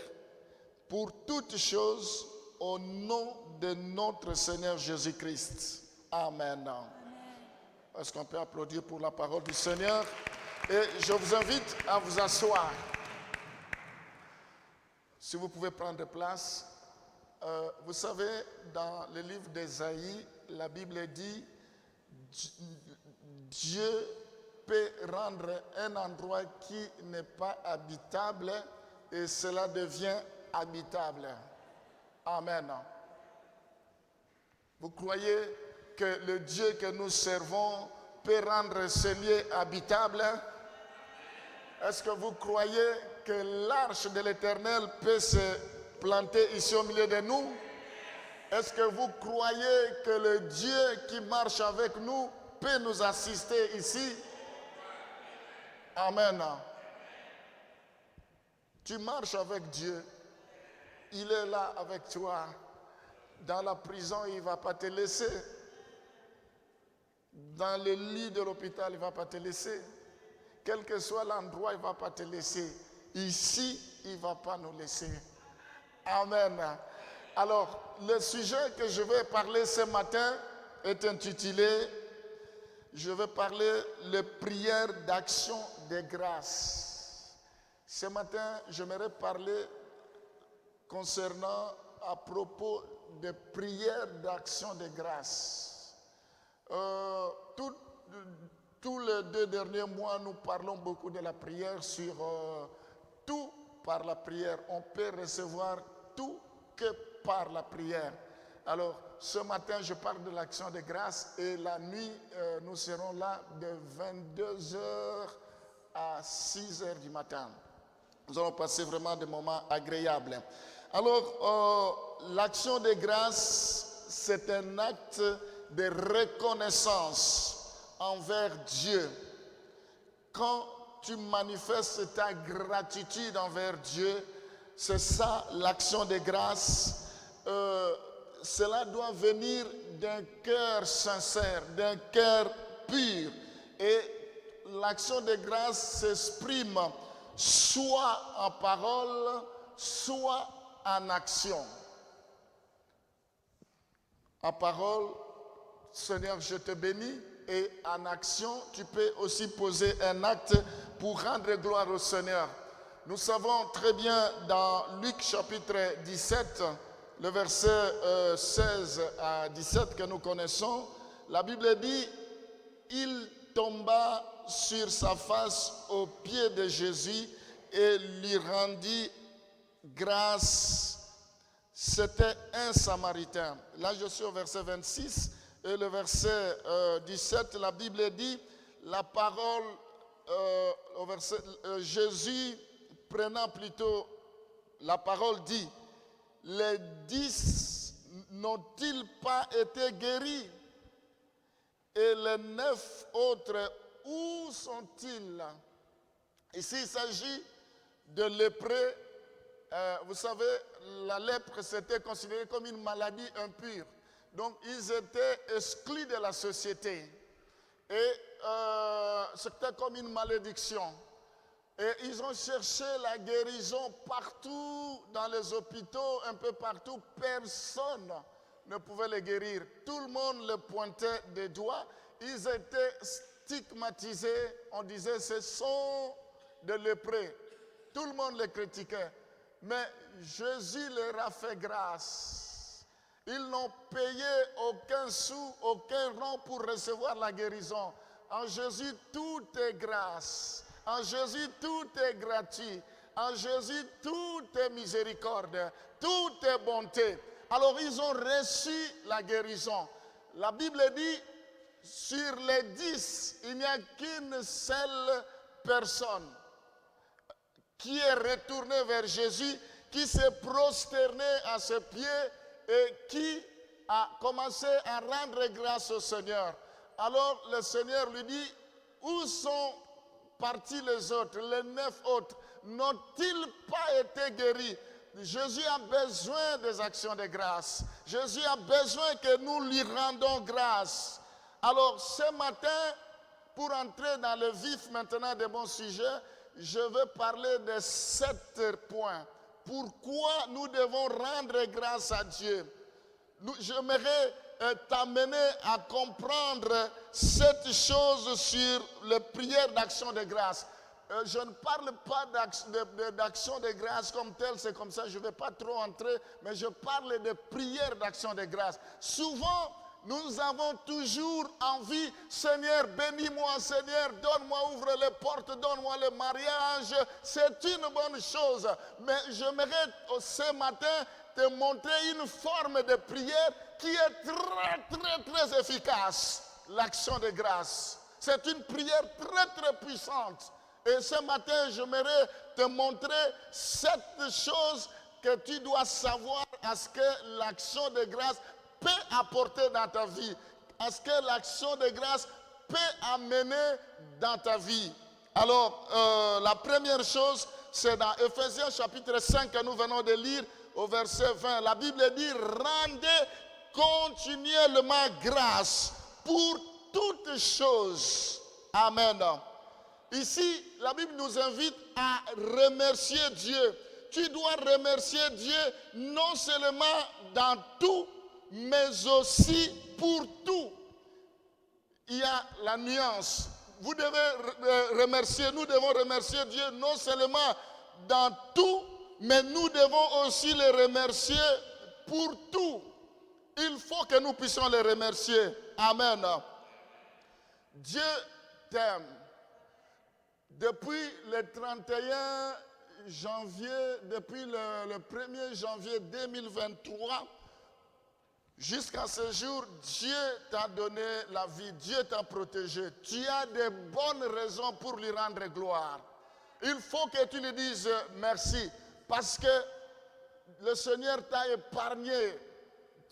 pour toutes choses au nom de notre Seigneur Jésus-Christ. Amen. Est-ce qu'on peut applaudir pour la parole du Seigneur? Et je vous invite à vous asseoir. Si vous pouvez prendre place, vous savez, dans le livre d'Ésaïe, la Bible dit Dieu peut rendre un endroit qui n'est pas habitable et cela devient habitable. Amen. Vous croyez que le Dieu que nous servons peut rendre ce lieu habitable? Est-ce que vous croyez que l'arche de l'Éternel peut se planter ici au milieu de nous? Est-ce que vous croyez que le Dieu qui marche avec nous peut nous assister ici? Amen. Tu marches avec Dieu. Il est là avec toi. Dans la prison, il ne va pas te laisser. Dans le lit de l'hôpital, il ne va pas te laisser. Quel que soit l'endroit, il ne va pas te laisser. Ici, il ne va pas nous laisser. Amen. Alors, le sujet que je vais parler ce matin est intitulé « Je vais parler les prières d'action de grâce ». Ce matin, j'aimerais parler concernant à propos des prières d'action de grâce. Tous les 2 derniers mois, nous parlons beaucoup de la prière sur tout par la prière. On peut recevoir tout que par la prière. Alors, ce matin, je parle de l'action de grâce et la nuit, nous serons là de 22h à 6h du matin. Nous allons passer vraiment des moments agréables. Alors, l'action de grâce, c'est un acte de reconnaissance envers Dieu. Quand tu manifestes ta gratitude envers Dieu, c'est ça l'action de grâce. Cela doit venir d'un cœur sincère, d'un cœur pur. Et l'action de grâce s'exprime soit en parole, soit en action. En parole, Seigneur, je te bénis. Et en action, tu peux aussi poser un acte pour rendre gloire au Seigneur. Nous savons très bien dans Luc chapitre 17, le verset 16 à 17 que nous connaissons, la Bible dit « Il tomba sur sa face aux pieds de Jésus et lui rendit grâce. » C'était un Samaritain. Là, je suis au verset 26 et le verset 17, la Bible dit la parole, au verset, Jésus prenant plutôt la parole dit « Les 10 n'ont-ils pas été guéris? Et les 9 autres, où sont-ils » Ici, il s'agit de lépreux. Vous savez, la lèpre, c'était considéré comme une maladie impure. Donc, ils étaient exclus de la société. Et c'était comme une malédiction. Et ils ont cherché la guérison partout, dans les hôpitaux, un peu partout. Personne ne pouvait les guérir. Tout le monde les pointait des doigts. Ils étaient stigmatisés. On disait, ce sont des lépreux. Tout le monde les critiquait. Mais Jésus leur a fait grâce. Ils n'ont payé aucun sou, aucun rond pour recevoir la guérison. En Jésus, tout est grâce. En Jésus, tout est gratuit. En Jésus, tout est miséricorde. Tout est bonté. Alors, ils ont reçu la guérison. La Bible dit, sur les 10, il n'y a qu'une seule personne qui est retournée vers Jésus, qui s'est prosternée à ses pieds et qui a commencé à rendre grâce au Seigneur. Alors, le Seigneur lui dit, où sont partis les autres, les 9 autres? N'ont-ils pas été guéris? Jésus a besoin des actions de grâce. Jésus a besoin que nous lui rendons grâce. Alors, ce matin, pour entrer dans le vif maintenant de mon sujet, je vais parler de 7 points. Pourquoi nous devons rendre grâce à Dieu? J'aimerais t'amener à comprendre cette chose sur les prières d'action de grâce. Je ne parle pas d'action de grâce comme telle, c'est comme ça, je ne vais pas trop entrer, mais je parle de prière d'action de grâce. Souvent, nous avons toujours envie, Seigneur, bénis-moi, Seigneur, donne-moi, ouvre les portes, donne-moi le mariage. C'est une bonne chose. Mais j'aimerais ce matin te montrer une forme de prière qui est très efficace. L'action de grâce. C'est une prière très puissante. Et ce matin, j'aimerais te montrer 7 choses que tu dois savoir à ce que l'action de grâce peut apporter dans ta vie, à ce que l'action de grâce peut amener dans ta vie. Alors, la première chose, c'est dans Ephésiens chapitre 5 que nous venons de lire au verset 20. La Bible dit, rendez continuellement grâce pour toutes choses. Amen. Ici, la Bible nous invite à remercier Dieu. Tu dois remercier Dieu non seulement dans tout, mais aussi pour tout. Il y a la nuance. Vous devez remercier, nous devons remercier Dieu non seulement dans tout, mais nous devons aussi le remercier pour tout. Il faut que nous puissions le remercier. Amen. Dieu t'aime. Depuis le 31 janvier, depuis le 1er janvier 2023, jusqu'à ce jour, Dieu t'a donné la vie, Dieu t'a protégé. Tu as de bonnes raisons pour lui rendre gloire. Il faut que tu lui dises merci, parce que le Seigneur t'a épargné.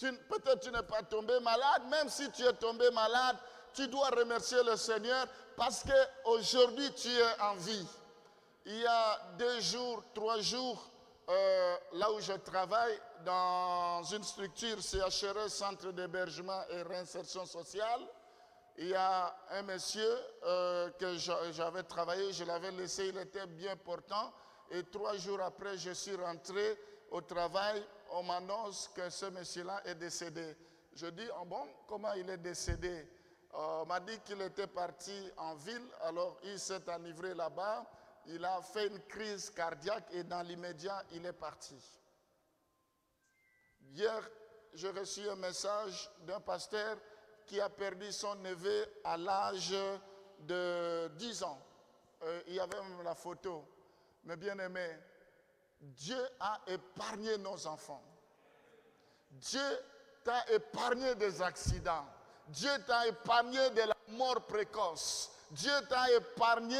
Peut-être tu n'es pas tombé malade, même si tu es tombé malade, tu dois remercier le Seigneur parce qu'aujourd'hui tu es en vie. Il y a 2 jours, 3 jours, là où je travaille, dans une structure CHRS, Centre d'hébergement et réinsertion sociale, il y a un monsieur que j'avais travaillé, je l'avais laissé, il était bien portant. Et 3 jours après, je suis rentré au travail, on m'annonce que ce monsieur-là est décédé. Je dis, oh bon, comment il est décédé? On m'a dit qu'il était parti en ville, alors il s'est enivré là-bas, il a fait une crise cardiaque et dans l'immédiat, il est parti. Hier, j'ai reçu un message d'un pasteur qui a perdu son neveu à l'âge de 10 ans. Il y avait même la photo. Mais bien aimé, Dieu a épargné nos enfants. Dieu t'a épargné des accidents. Dieu t'a épargné de la mort précoce. Dieu t'a épargné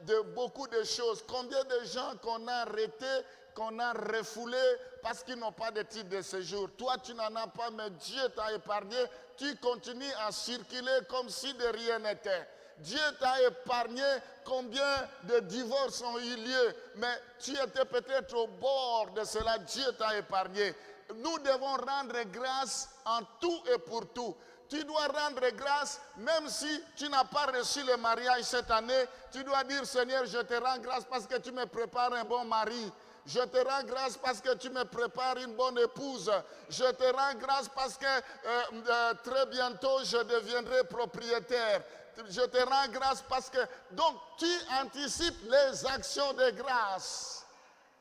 de beaucoup de choses. Combien de gens qu'on a arrêtés, qu'on a refoulés parce qu'ils n'ont pas de titre de séjour. Toi, tu n'en as pas, mais Dieu t'a épargné. Tu continues à circuler comme si de rien n'était. Dieu t'a épargné. Combien de divorces ont eu lieu, mais tu étais peut-être au bord de cela. Dieu t'a épargné. Nous devons rendre grâce en tout et pour tout. Tu dois rendre grâce, même si tu n'as pas reçu le mariage cette année, tu dois dire, Seigneur, je te rends grâce parce que tu me prépares un bon mari. Je te rends grâce parce que tu me prépares une bonne épouse. Je te rends grâce parce que très bientôt, je deviendrai propriétaire. Je te rends grâce parce que... Donc, tu anticipes les actions de grâce.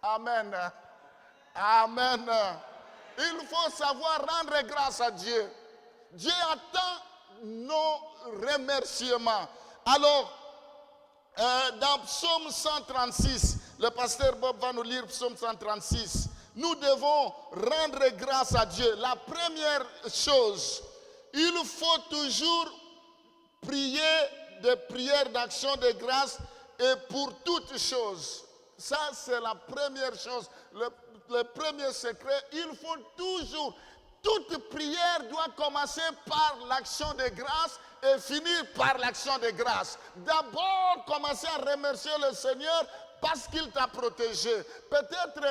Amen. Amen. Il faut savoir rendre grâce à Dieu. Dieu attend nos remerciements. Alors, dans Psaume 136, le pasteur Bob va nous lire Psaume 136. Nous devons rendre grâce à Dieu. La première chose, il faut toujours prier des prières d'action de grâce et pour toutes choses. Ça, c'est la première chose. Le premier secret, il faut toujours... Toute prière doit commencer par l'action de grâce et finir par l'action de grâce. D'abord, commencer à remercier le Seigneur parce qu'il t'a protégé. Peut-être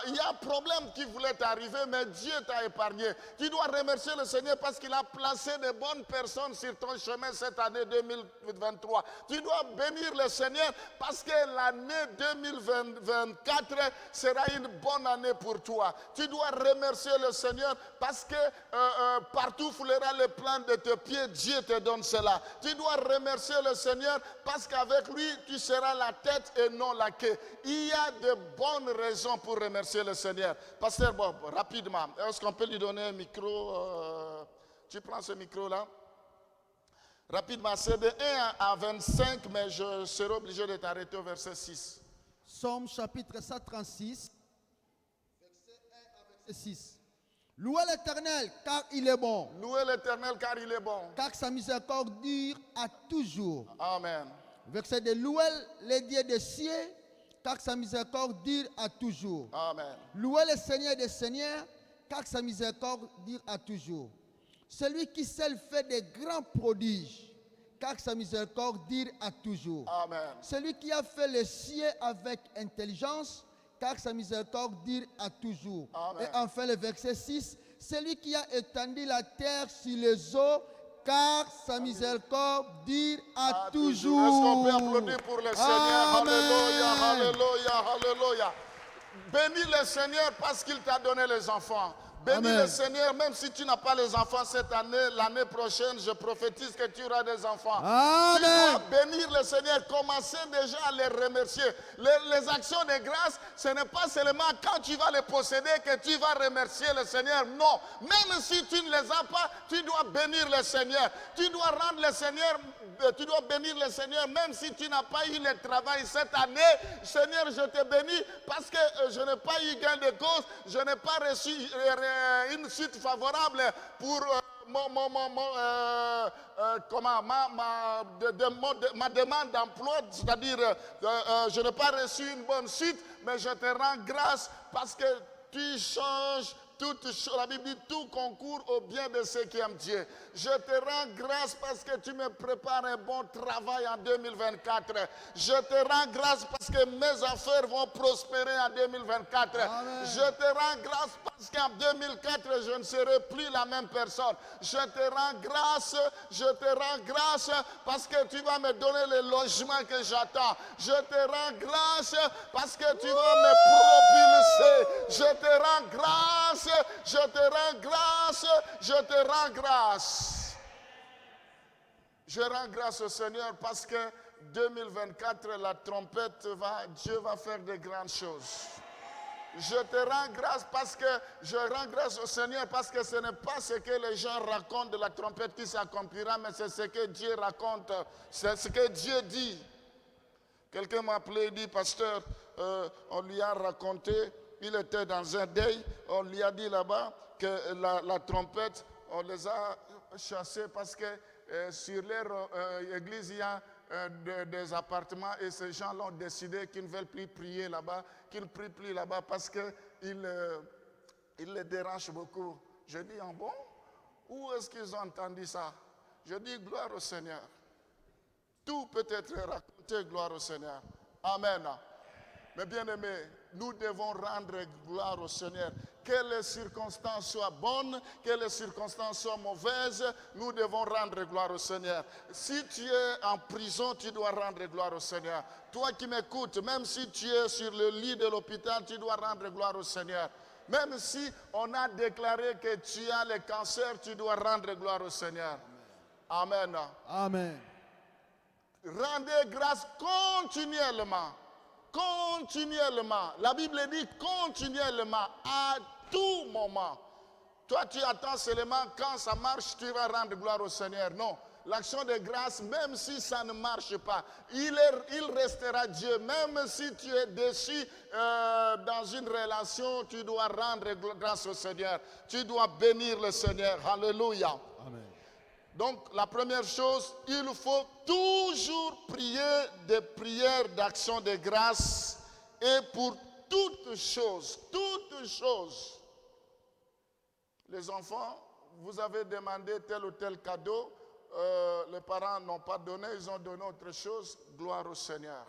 il y a un problème qui voulait t'arriver, mais Dieu t'a épargné. Tu dois remercier le Seigneur parce qu'il a placé de bonnes personnes sur ton chemin cette année 2023. Tu dois bénir le Seigneur parce que l'année 2024 sera une bonne année pour toi. Tu dois remercier le Seigneur parce que partout où foulera le plan de tes pieds, Dieu te donne cela. Tu dois remercier le Seigneur parce qu'avec lui, tu seras la tête et non la queue. Il y a de bonnes raisons pour remercier le Seigneur. Pasteur Bob, rapidement, est-ce qu'on peut lui donner un micro? Tu prends ce micro-là? Rapidement, c'est de 1 à 25, mais je serai obligé de t'arrêter au verset 6. Somme chapitre 136, verset 1 à verset 6. Louez l'Éternel car il est bon, Louez l'Éternel car il est bon. car sa miséricorde dure à toujours. Amen. Verset de louer les dieux des cieux, car sa miséricorde dure à toujours. Amen. Louez le Seigneur des seigneurs, car sa miséricorde dure à toujours. Celui qui seul fait des grands prodiges, car sa miséricorde dure à toujours. Amen. Celui qui a fait les cieux avec intelligence, car sa miséricorde dure à toujours. Amen. Et enfin le verset 6, celui qui a étendu la terre sur les eaux, car sa miséricorde dure à toujours. Est-ce qu'on peut applaudir pour le Seigneur? Amen. Alléluia, alléluia, alléluia. Bénis le Seigneur parce qu'il t'a donné les enfants. Bénis Amen. le Seigneur, même si tu n'as pas les enfants cette année, l'année prochaine, je prophétise que tu auras des enfants. Amen. Tu dois bénir le Seigneur, commencer déjà à les remercier. Les actions de grâce, ce n'est pas seulement quand tu vas les posséder que tu vas remercier le Seigneur. Non, même si tu ne les as pas, tu dois bénir le Seigneur. Tu dois rendre le Seigneur, tu dois bénir le Seigneur, même si tu n'as pas eu le travail cette année. Seigneur, je te bénis parce que je n'ai pas eu gain de cause, je n'ai pas reçu une suite favorable pour ma demande d'emploi, c'est-à-dire je n'ai pas reçu une bonne suite, mais je te rends grâce parce que tu changes toute chose. La Bible dit tout concourt au bien de ceux qui aiment Dieu. Je te rends grâce parce que tu me prépares un bon travail en 2024. Je te rends grâce parce que mes affaires vont prospérer en 2024. Amen. Je te rends grâce parce qu'en 2004, je ne serai plus la même personne. Je te rends grâce parce que tu vas me donner le logement que j'attends. Je te rends grâce parce que tu vas me propulser. Je te rends grâce, je te rends grâce, je te rends grâce. Je rends grâce au Seigneur parce que 2024, la trompette Dieu va faire de grandes choses. Je te rends grâce parce que je rends grâce au Seigneur parce que ce n'est pas ce que les gens racontent de la trompette qui s'accomplira, mais c'est ce que Dieu raconte, c'est ce que Dieu dit. Quelqu'un m'a appelé et dit, pasteur, on lui a raconté, il était dans un deuil, on lui a dit là-bas que la trompette, on les a chassés parce que sur leur église, il y a des appartements et ces gens ont décidé qu'ils ne veulent plus prier là-bas, qu'ils ne prient plus là-bas parce qu'ils les dérangent beaucoup. Je dis, ah bon? Où est-ce qu'ils ont entendu ça? Je dis, gloire au Seigneur. Tout peut être raconté, gloire au Seigneur. Amen. Mais bien aimés, nous devons rendre gloire au Seigneur. Que les circonstances soient bonnes, que les circonstances soient mauvaises, nous devons rendre gloire au Seigneur. Si tu es en prison, tu dois rendre gloire au Seigneur. Toi qui m'écoutes, même si tu es sur le lit de l'hôpital, tu dois rendre gloire au Seigneur. Même si on a déclaré que tu as le cancer, tu dois rendre gloire au Seigneur. Amen. Amen. Rendez grâce continuellement. Continuellement. La Bible dit continuellement, à tout moment. Toi, tu attends seulement quand ça marche, tu vas rendre gloire au Seigneur. Non. L'action de grâce, même si ça ne marche pas, il restera Dieu. Même si tu es déçu dans une relation, tu dois rendre grâce au Seigneur. Tu dois bénir le Seigneur. Alléluia. Amen. Donc, la première chose, il faut toujours prier des prières d'action de grâce et pour toutes choses, Les enfants, vous avez demandé tel ou tel cadeau, les parents n'ont pas donné, ils ont donné autre chose, gloire au Seigneur.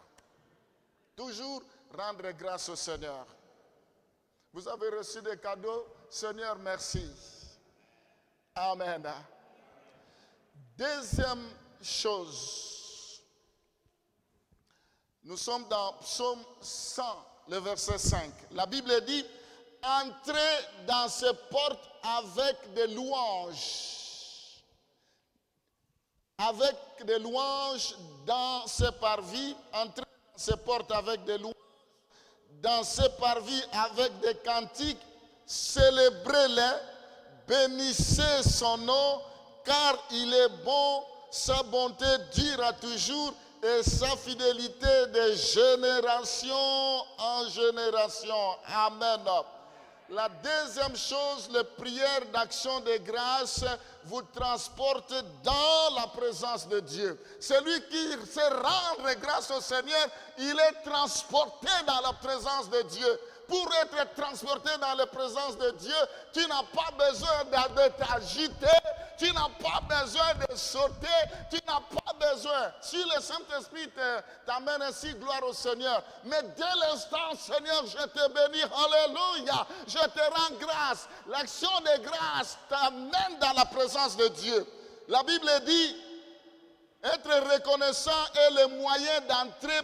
Toujours rendre grâce au Seigneur. Vous avez reçu des cadeaux, Seigneur, merci. Amen. Deuxième chose, nous sommes dans Psaume 100, le verset 5. La Bible dit, entrez dans ces portes avec des louanges. Avec des louanges dans ces parvis, entrez dans ces portes avec des louanges, dans ces parvis avec des cantiques, célébrez-les, bénissez son nom, car il est bon, sa bonté durera toujours et sa fidélité de génération en génération. Amen. La deuxième chose, les prières d'action de grâce vous transportent dans la présence de Dieu. Celui qui sait rendre grâce au Seigneur, il est transporté dans la présence de Dieu. Pour être transporté dans la présence de Dieu, tu n'as pas besoin de t'agiter, tu n'as pas besoin de sauter, tu n'as pas besoin. Si le Saint-Esprit t'amène ainsi, gloire au Seigneur. Mais dès l'instant, Seigneur, je te bénis, alléluia, je te rends grâce. L'action de grâce t'amène dans la présence de Dieu. La Bible dit, être reconnaissant est le moyen d'entrer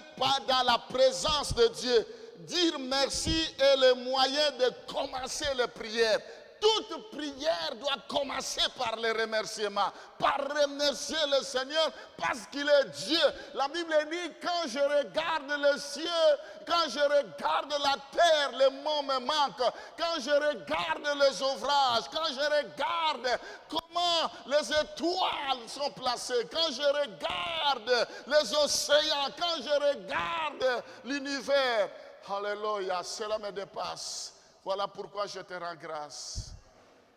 dans la présence de Dieu. Dire merci est le moyen de commencer les prières. Toute prière doit commencer par le remerciement, par remercier le Seigneur parce qu'il est Dieu. La Bible dit, quand je regarde les cieux, quand je regarde la terre, les mots me manquent. Quand je regarde les ouvrages, quand je regarde comment les étoiles sont placées, quand je regarde les océans, quand je regarde l'univers, alléluia, cela me dépasse. Voilà pourquoi je te rends grâce.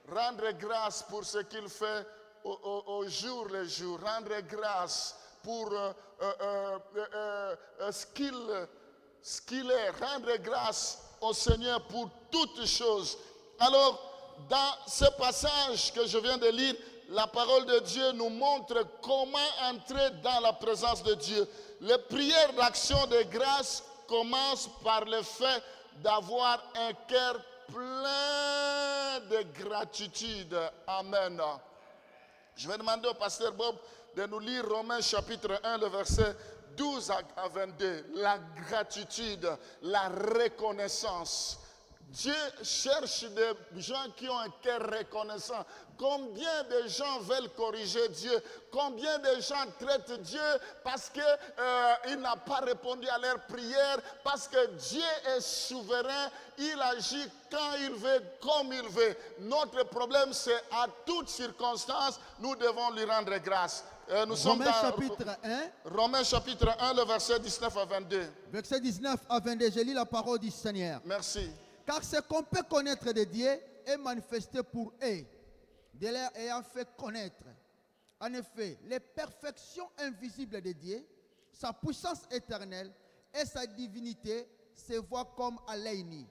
Rendre grâce pour ce qu'il fait au jour le jour. Rendre grâce pour ce qu'il est. Rendre grâce au Seigneur pour toutes choses. Alors, dans ce passage que je viens de lire, la parole de Dieu nous montre comment entrer dans la présence de Dieu. Les prières d'action de grâce commencent par le fait d'avoir un cœur plein de gratitude. Amen. Je vais demander au pasteur Bob de nous lire Romains chapitre 1, le verset 12 à 22. La gratitude, la reconnaissance. Dieu cherche des gens qui ont un cœur reconnaissant. Combien de gens veulent corriger Dieu? Combien de gens traitent Dieu parce qu'il n'a pas répondu à leurs prières? Parce que Dieu est souverain, il agit quand il veut, comme il veut. Notre problème, c'est à toute circonstance, nous devons lui rendre grâce. Nous sommes Romains dans chapitre 1, Romains chapitre 1, le verset 19 à 22. verset 19 à 22, je lis la parole du Seigneur. Merci. Car ce qu'on peut connaître de Dieu est manifesté pour eux, de leur ayant fait connaître. En effet, les perfections invisibles de Dieu, sa puissance éternelle et sa divinité se voient comme à l'œil nu.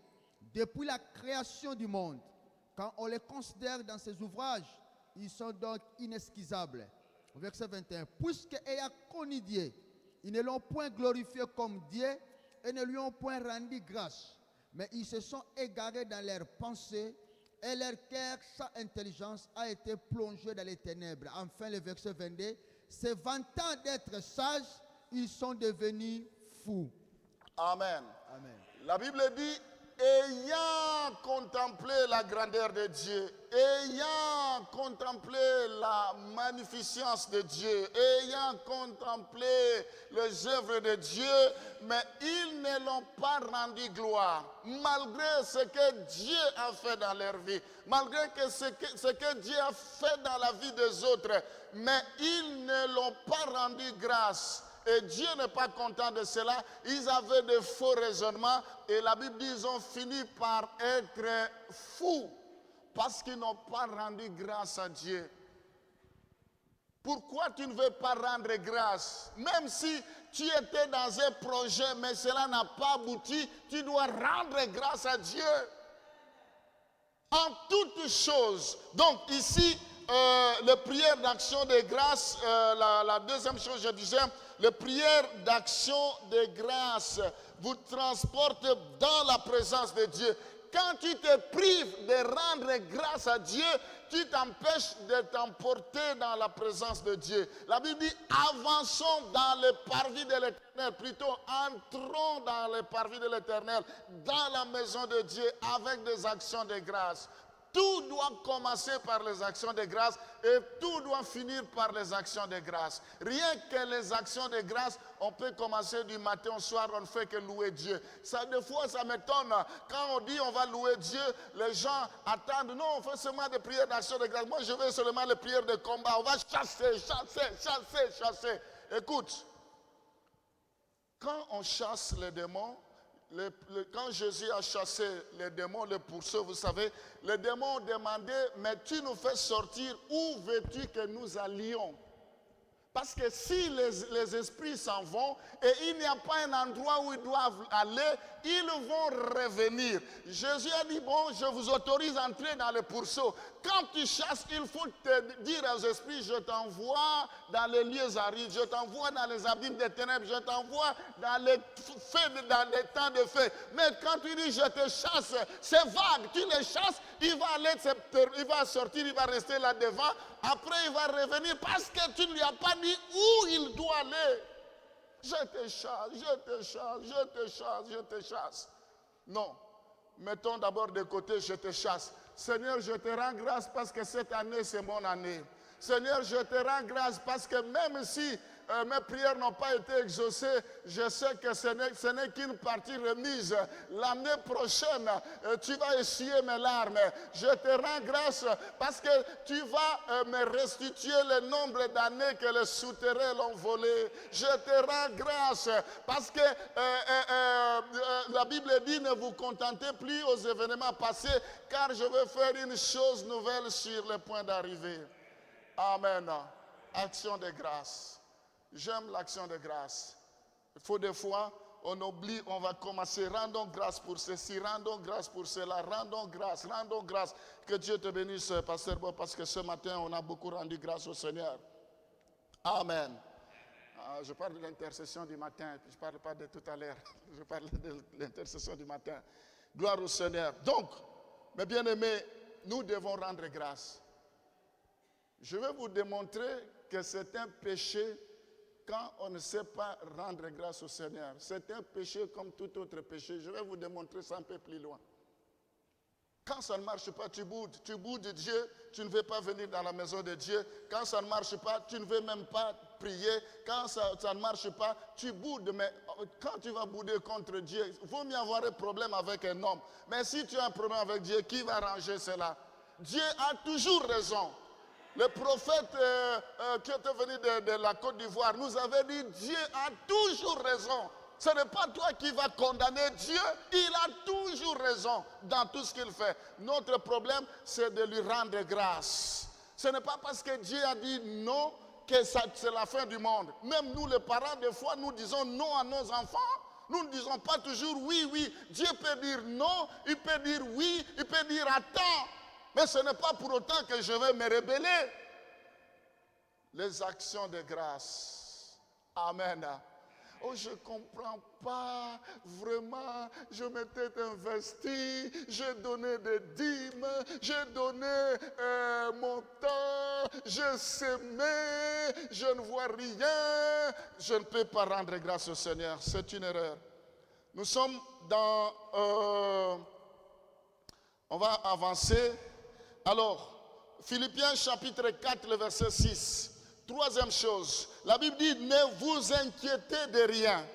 Depuis la création du monde, quand on les considère dans ses ouvrages, ils sont donc inesquisables. Verset 21. Puisque ayant connu Dieu, ils ne l'ont point glorifié comme Dieu et ne lui ont point rendu grâce. Mais ils se sont égarés dans leurs pensées et leur cœur sans intelligence a été plongé dans les ténèbres. Enfin, le verset 22, se vantant d'être sages, ils sont devenus fous. Amen. Amen. La Bible dit, ayant contemplé la grandeur de Dieu, ayant contemplé la magnificence de Dieu, ayant contemplé les œuvres de Dieu, mais ils ne l'ont pas rendu gloire, malgré ce que Dieu a fait dans leur vie, malgré ce que Dieu a fait dans la vie des autres, mais ils ne l'ont pas rendu grâce. Et Dieu n'est pas content de cela. Ils avaient de faux raisonnements. Et la Bible dit qu'ils ont fini par être fous. Parce qu'ils n'ont pas rendu grâce à Dieu. Pourquoi tu ne veux pas rendre grâce? Même si tu étais dans un projet, mais cela n'a pas abouti, tu dois rendre grâce à Dieu. En toutes choses. Donc ici, les prières d'action de grâce, la deuxième chose, je disais, les prières d'action de grâce vous transportent dans la présence de Dieu. Quand tu te prives de rendre grâce à Dieu, tu t'empêches de t'emporter dans la présence de Dieu. La Bible dit, avançons dans les parvis de l'Éternel, plutôt entrons dans les parvis de l'Éternel, dans la maison de Dieu avec des actions de grâce. Tout doit commencer par les actions de grâce et tout doit finir par les actions de grâce. Rien que les actions de grâce, on peut commencer du matin au soir, on ne fait que louer Dieu. Ça, des fois, ça m'étonne. Quand on dit on va louer Dieu, les gens attendent. Non, on fait seulement des prières d'action de grâce. Moi, je veux seulement les prières de combat. On va chasser. Écoute, quand on chasse les démons, quand Jésus a chassé les démons, les pourceaux, vous savez, les démons ont demandé, mais tu nous fais sortir, où veux-tu que nous allions? Parce que si les esprits s'en vont et il n'y a pas un endroit où ils doivent aller, ils vont revenir. Jésus a dit, bon, je vous autorise à entrer dans le pourceau. Quand tu chasses, il faut te dire aux esprits, je t'envoie dans les lieux arides, je t'envoie dans les abîmes des ténèbres, je t'envoie dans les temps de feu. Mais quand tu dis, je te chasse, c'est vague, tu les chasses, il va sortir, il va rester là devant, après il va revenir parce que tu ne lui as pas dit où il doit aller. Je te chasse. Non. Mettons d'abord de côté, je te chasse. Seigneur, je te rends grâce parce que cette année, c'est mon année. Seigneur, je te rends grâce parce que même si mes prières n'ont pas été exaucées, je sais que ce n'est qu'une partie remise. L'année prochaine, tu vas essuyer mes larmes. Je te rends grâce parce que tu vas me restituer le nombre d'années que les souterrains l'ont volé. Je te rends grâce parce que la Bible dit, ne vous contentez plus aux événements passés, car je veux faire une chose nouvelle sur le point d'arriver. Amen. Action de grâce. J'aime l'action de grâce. Il faut des fois, on oublie, on va commencer. Rendons grâce pour ceci, rendons grâce pour cela, rendons grâce. Que Dieu te bénisse, Pasteur Bob, parce que ce matin, on a beaucoup rendu grâce au Seigneur. Amen. Je parle de l'intercession du matin, je ne parle pas de tout à l'heure. Je parle de l'intercession du matin. Gloire au Seigneur. Donc, mes bien-aimés, nous devons rendre grâce. Je vais vous démontrer que c'est un péché quand on ne sait pas rendre grâce au Seigneur. C'est un péché comme tout autre péché. Je vais vous démontrer ça un peu plus loin. Quand ça ne marche pas, tu boudes. Tu boudes Dieu, tu ne veux pas venir dans la maison de Dieu. Quand ça ne marche pas, tu ne veux même pas prier. Quand ça ne marche pas, tu boudes. Mais quand tu vas bouder contre Dieu, il vaut mieux avoir un problème avec un homme. Mais si tu as un problème avec Dieu, qui va arranger cela? Dieu a toujours raison. Le prophète qui était venu de la Côte d'Ivoire nous avait dit, Dieu a toujours raison. Ce n'est pas toi qui vas condamner Dieu, il a toujours raison dans tout ce qu'il fait. Notre problème, c'est de lui rendre grâce. Ce n'est pas parce que Dieu a dit non que c'est la fin du monde. Même nous les parents, des fois, nous disons non à nos enfants. Nous ne disons pas toujours oui. Dieu peut dire non, il peut dire oui, il peut dire attends. Mais ce n'est pas pour autant que je vais me rebeller. Les actions de grâce. Amen. Oh, je ne comprends pas, vraiment, je m'étais investi, j'ai donné des dîmes, j'ai donné mon temps, je s'aimais, je ne vois rien, je ne peux pas rendre grâce au Seigneur, c'est une erreur. Nous sommes dans, on va avancer. Alors, Philippiens chapitre 4, le verset 6. Troisième chose, la Bible dit, ne vous inquiétez de rien,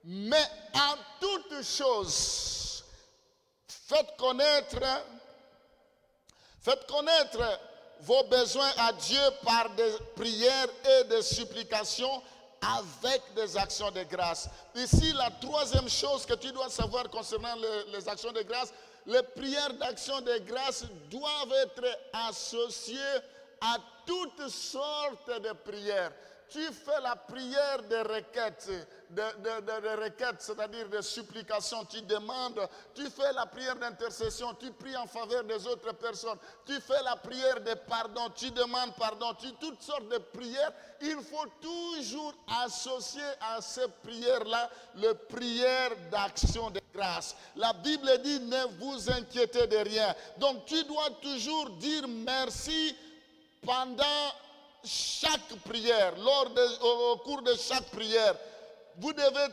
mais en toute chose, faites connaître vos besoins à Dieu par des prières et des supplications avec des actions de grâce. Ici, la troisième chose que tu dois savoir concernant les actions de grâce, les prières d'action de grâce doivent être associées à toutes sortes de prières. Tu fais la prière des requêtes, de requêtes, c'est-à-dire de supplications. Tu demandes, tu fais la prière d'intercession, tu pries en faveur des autres personnes. Tu fais la prière de pardon, tu demandes pardon, toutes sortes de prières. Il faut toujours associer à ces prières-là les prières d'action de grâce. La Bible dit, ne vous inquiétez de rien. Donc tu dois toujours dire merci pendant chaque prière, au cours de chaque prière. Vous devez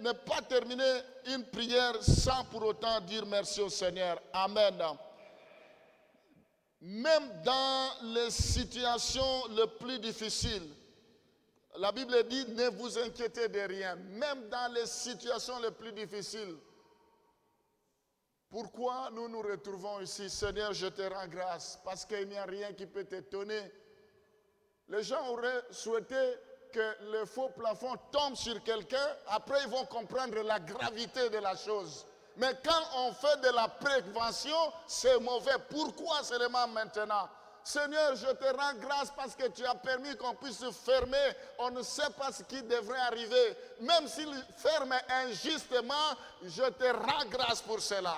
ne pas terminer une prière sans pour autant dire merci au Seigneur. Amen. Même dans les situations les plus difficiles, la Bible dit, ne vous inquiétez de rien. Même dans les situations les plus difficiles. Pourquoi nous nous retrouvons ici? Seigneur, je te rends grâce parce qu'il n'y a rien qui peut t'étonner. Les gens auraient souhaité que le faux plafond tombe sur quelqu'un. Après, ils vont comprendre la gravité de la chose. Mais quand on fait de la prévention, c'est mauvais. Pourquoi seulement maintenant? Seigneur, je te rends grâce parce que tu as permis qu'on puisse se fermer. On ne sait pas ce qui devrait arriver. Même s'il ferme injustement, je te rends grâce pour cela.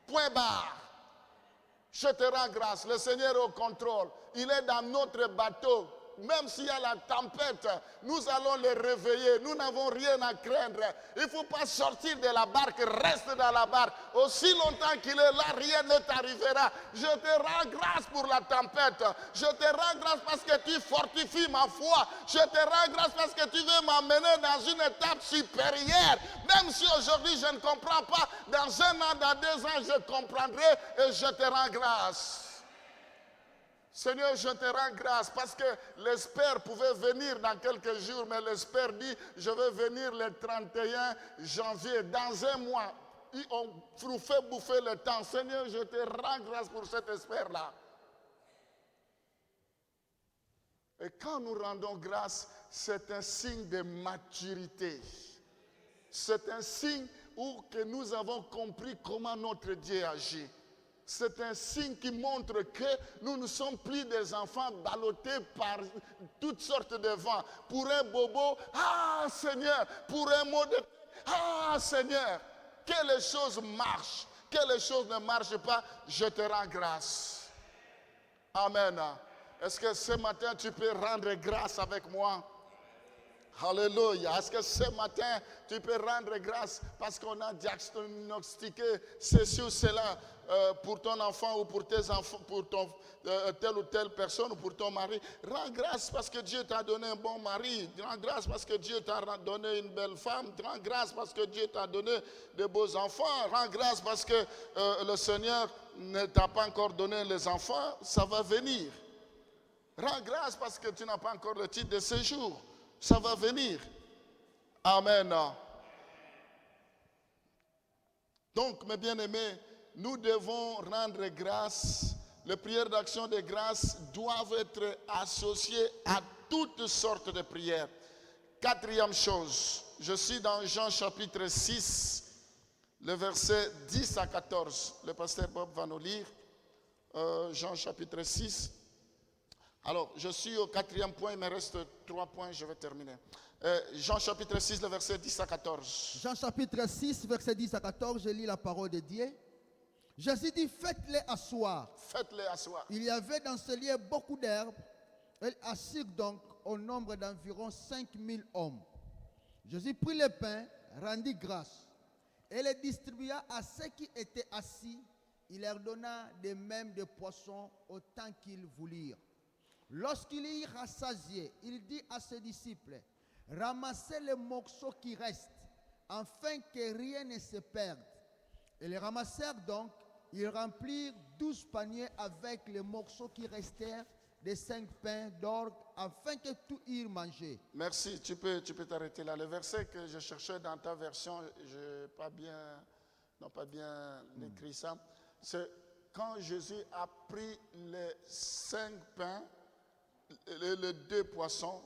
Point barre. Je te rends grâce. Le Seigneur est au contrôle. Il est dans notre bateau. Même s'il y a la tempête, nous allons le réveiller. Nous n'avons rien à craindre. Il ne faut pas sortir de la barque. Reste dans la barque. Aussi longtemps qu'il est là, rien ne t'arrivera. Je te rends grâce pour la tempête. Je te rends grâce parce que tu fortifies ma foi. Je te rends grâce parce que tu veux m'amener dans une étape supérieure. Même si aujourd'hui je ne comprends pas, dans 1 an, dans 2 ans, je comprendrai et je te rends grâce. Seigneur, je te rends grâce parce que l'espère pouvait venir dans quelques jours, mais l'espère dit, je vais venir le 31 janvier, dans 1 mois. On nous fait bouffer le temps. Seigneur, je te rends grâce pour cet espère-là. Et quand nous rendons grâce, c'est un signe de maturité. C'est un signe où que nous avons compris comment notre Dieu agit. C'est un signe qui montre que nous ne sommes plus des enfants ballottés par toutes sortes de vents. Pour un bobo, ah Seigneur, pour un mot de ah Seigneur, que les choses marchent, que les choses ne marchent pas, je te rends grâce. Amen. Est-ce que ce matin tu peux rendre grâce avec moi? Alléluia. Est-ce que ce matin, tu peux rendre grâce parce qu'on a diagnostiqué ceci ou cela pour ton enfant ou pour tes enfants, pour telle ou telle personne ou pour ton mari? Rends grâce parce que Dieu t'a donné un bon mari. Rends grâce parce que Dieu t'a donné une belle femme. Rends grâce parce que Dieu t'a donné de beaux enfants. Rends grâce parce que le Seigneur ne t'a pas encore donné les enfants. Ça va venir. Rends grâce parce que tu n'as pas encore le titre de séjour. Ça va venir. Amen. Donc, mes bien-aimés, nous devons rendre grâce. Les prières d'action de grâce doivent être associées à toutes sortes de prières. 4e chose, je suis dans Jean chapitre 6, le verset 10 à 14. Le pasteur Bob va nous lire Jean chapitre 6. Alors, je suis au 4e point, il me reste 3 points, je vais terminer. Jean chapitre 6, le verset 10 à 14. Jean chapitre 6, verset 10 à 14, je lis la parole de Dieu. Jésus dit, faites-les asseoir. Faites-les asseoir. Il y avait dans ce lieu beaucoup d'herbes. Elles assirent donc au nombre d'environ 5000 hommes. Jésus prit le pain, rendit grâce, et les distribua à ceux qui étaient assis. Il leur donna de même des poissons autant qu'ils voulurent. Lorsqu'il y rassasié, il dit à ses disciples, ramassez les morceaux qui restent, afin que rien ne se perde. Et les ramassèrent donc, ils remplirent 12 paniers avec les morceaux qui restèrent des 5 pains d'orge, afin que tout y mangeait. Merci, tu peux t'arrêter là. Le verset que je cherchais dans ta version, je n'ai pas bien écrit ça. C'est quand Jésus a pris les 5 pains, les 2 poissons,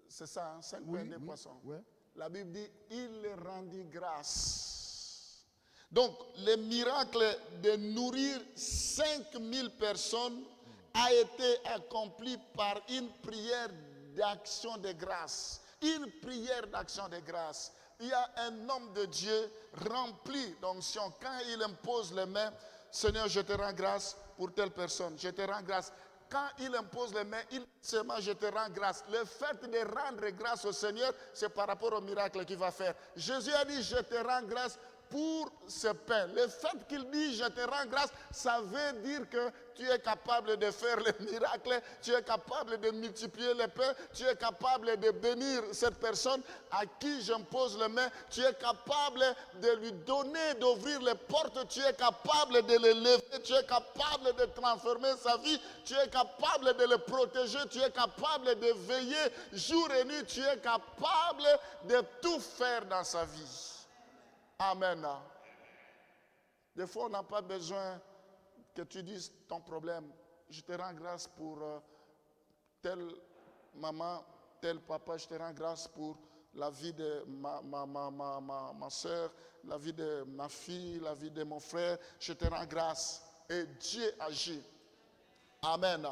c'est ça, 5 pains et 2 poissons. Ouais. La Bible dit, il rendit grâce. Donc, le miracle de nourrir 5000 personnes a été accompli par une prière d'action de grâce. Une prière d'action de grâce. Il y a un homme de Dieu rempli d'onction. Quand il impose les mains, Seigneur, je te rends grâce pour telle personne. Je te rends grâce. Quand il impose les mains, il seulement je te rends grâce. Le fait de rendre grâce au Seigneur, c'est par rapport au miracle qu'il va faire. Jésus a dit, je te rends grâce pour ce pain. Le fait qu'il dit, je te rends grâce, ça veut dire que tu es capable de faire les miracles, tu es capable de multiplier les pains, tu es capable de bénir cette personne à qui j'impose les mains, tu es capable de lui donner, d'ouvrir les portes, tu es capable de le lever, tu es capable de transformer sa vie, tu es capable de le protéger, tu es capable de veiller jour et nuit, tu es capable de tout faire dans sa vie. Amen. Des fois, on n'a pas besoin que tu dises ton problème. Je te rends grâce pour telle maman, tel papa. Je te rends grâce pour la vie de ma soeur, la vie de ma fille, la vie de mon frère. Je te rends grâce. Et Dieu agit. Amen.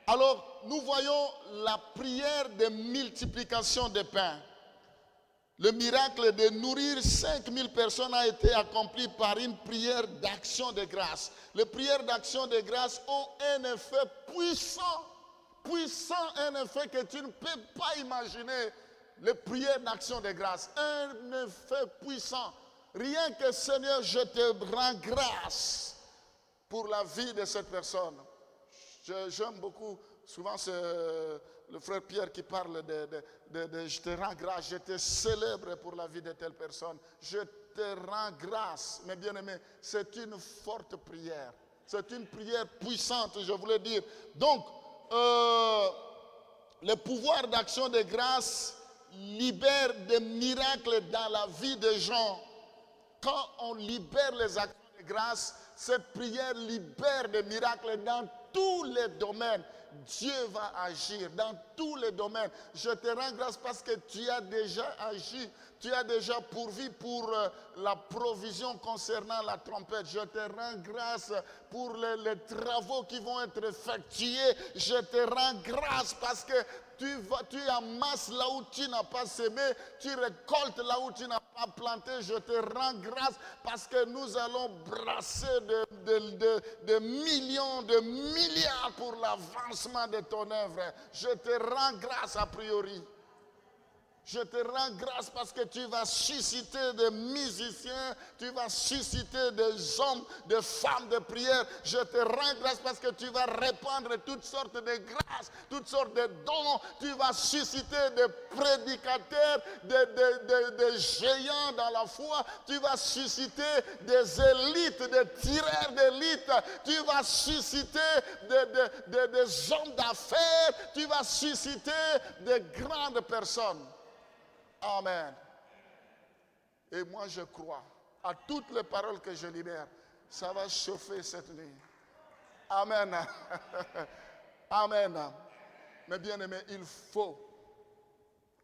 Alors, nous voyons la prière de multiplication des pains. Le miracle de nourrir 5000 personnes a été accompli par une prière d'action de grâce. Les prières d'action de grâce ont un effet puissant. Puissant, un effet que tu ne peux pas imaginer. Les prières d'action de grâce. Un effet puissant. Rien que Seigneur, je te rends grâce pour la vie de cette personne. J'aime beaucoup, souvent c'est le frère Pierre qui parle de je te rends grâce, je te célèbre pour la vie de telle personne. Je te rends grâce. Mes bien-aimés, c'est une forte prière. C'est une prière puissante, je voulais dire. Donc, le pouvoir d'action de grâce libère des miracles dans la vie des gens. Quand on libère les actions de grâce, cette prière libère des miracles dans tous les domaines. Dieu va agir dans tous les domaines. Je te rends grâce parce que tu as déjà agi. Tu as déjà pourvu pour la provision concernant la trompette. Je te rends grâce pour les travaux qui vont être effectués. Je te rends grâce parce que tu amasses là où tu n'as pas semé, tu récoltes là où tu n'as pas planté. Je te rends grâce parce que nous allons brasser de millions, de milliards pour l'avancement de ton œuvre. Je te rends grâce a priori. Je te rends grâce parce que tu vas susciter des musiciens, tu vas susciter des hommes, des femmes de prière. Je te rends grâce parce que tu vas répandre toutes sortes de grâces, toutes sortes de dons. Tu vas susciter des prédicateurs, des géants dans la foi. Tu vas susciter des élites, des tireurs d'élite. Tu vas susciter des hommes d'affaires. Tu vas susciter des grandes personnes. Amen. Et moi je crois à toutes les paroles que je libère. Ça va chauffer cette nuit. Amen. Amen. Mais bien aimé, il faut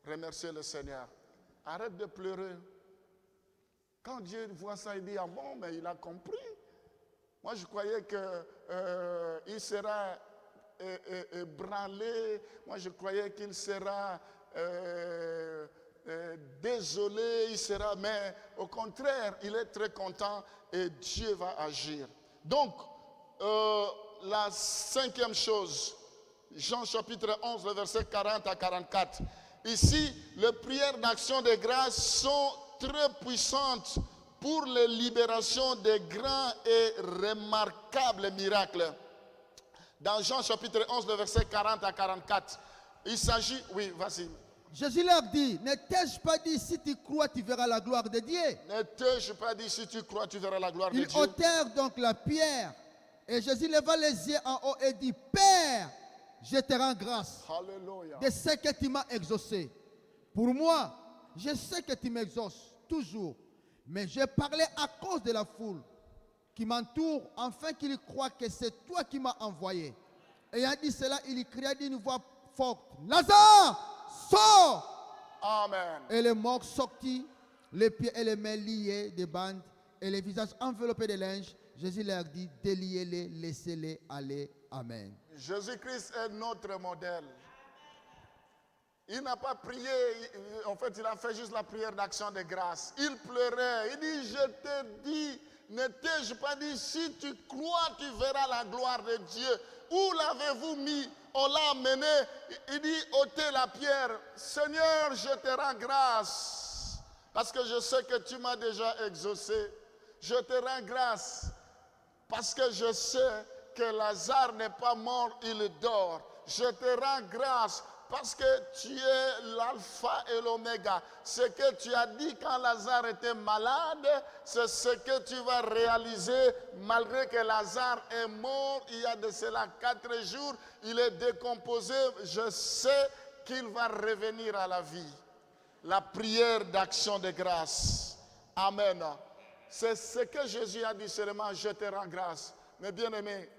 remercier le Seigneur. Arrête de pleurer. Quand Dieu voit ça, il dit, ah bon, mais il a compris. Moi je croyais qu'il sera ébranlé. Moi je croyais qu'il sera... désolé, il sera, mais au contraire, il est très content et Dieu va agir. Donc, la cinquième chose, Jean chapitre 11, le verset 40 à 44. Ici, les prières d'action de grâce sont très puissantes pour la libération des grands et remarquables miracles. Dans Jean chapitre 11, le verset 40 à 44, il s'agit, oui, vas-y. Jésus leur dit, ne t'ai-je pas dit, si tu crois, tu verras la gloire de Dieu. Ne t'ai-je pas dit, si tu crois, tu verras la gloire de Ils Dieu. ôtèrent donc la pierre. Et Jésus leva les yeux en haut et dit, Père, je te rends grâce Alléluia. de ce que tu m'as exaucé. Pour moi, je sais que tu m'exauces toujours. Mais je parlais à cause de la foule qui m'entoure, afin qu'ils croient que c'est toi qui m'as envoyé. Ayant dit cela, il cria d'une voix forte, Lazare! Sors! Amen. Et le mort sortit, les pieds et les mains liés de bandes et les visages enveloppés de linge. Jésus leur dit, déliez-les, laissez-les aller. Amen. Jésus-Christ est notre modèle. Il n'a pas prié, en fait, il a fait juste la prière d'action de grâce. Il pleurait, il dit, je te dis, ne t'ai-je pas dit, si tu crois, tu verras la gloire de Dieu. Où l'avez-vous mis? On l'a amené, il dit, ôtez la pierre. Seigneur, je te rends grâce, parce que je sais que tu m'as déjà exaucé. Je te rends grâce, parce que je sais que Lazare n'est pas mort, il dort. Je te rends grâce, parce que tu es l'alpha et l'oméga. Ce que tu as dit quand Lazare était malade, c'est ce que tu vas réaliser malgré que Lazare est mort. Il y a de cela 4 jours, il est décomposé. Je sais qu'il va revenir à la vie. La prière d'action de grâce. Amen. C'est ce que Jésus a dit seulement, je te rends grâce. Mais bien aimé,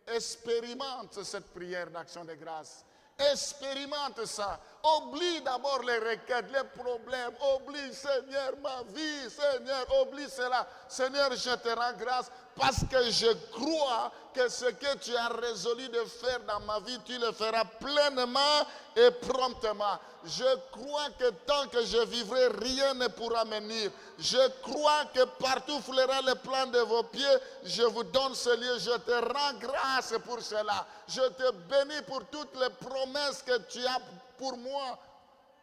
expérimente cette prière d'action de grâce. Expérimente ça. Oublie d'abord les requêtes, les problèmes. Oublie, Seigneur, ma vie. Seigneur, oublie cela. Seigneur, je te rends grâce parce que je crois que ce que tu as résolu de faire dans ma vie, tu le feras pleinement et promptement. Je crois que tant que je vivrai, rien ne pourra me nuire. Je crois que partout fleura le plan de vos pieds, je vous donne ce lieu. Je te rends grâce pour cela. Je te bénis pour toutes les promesses que tu as pour moi.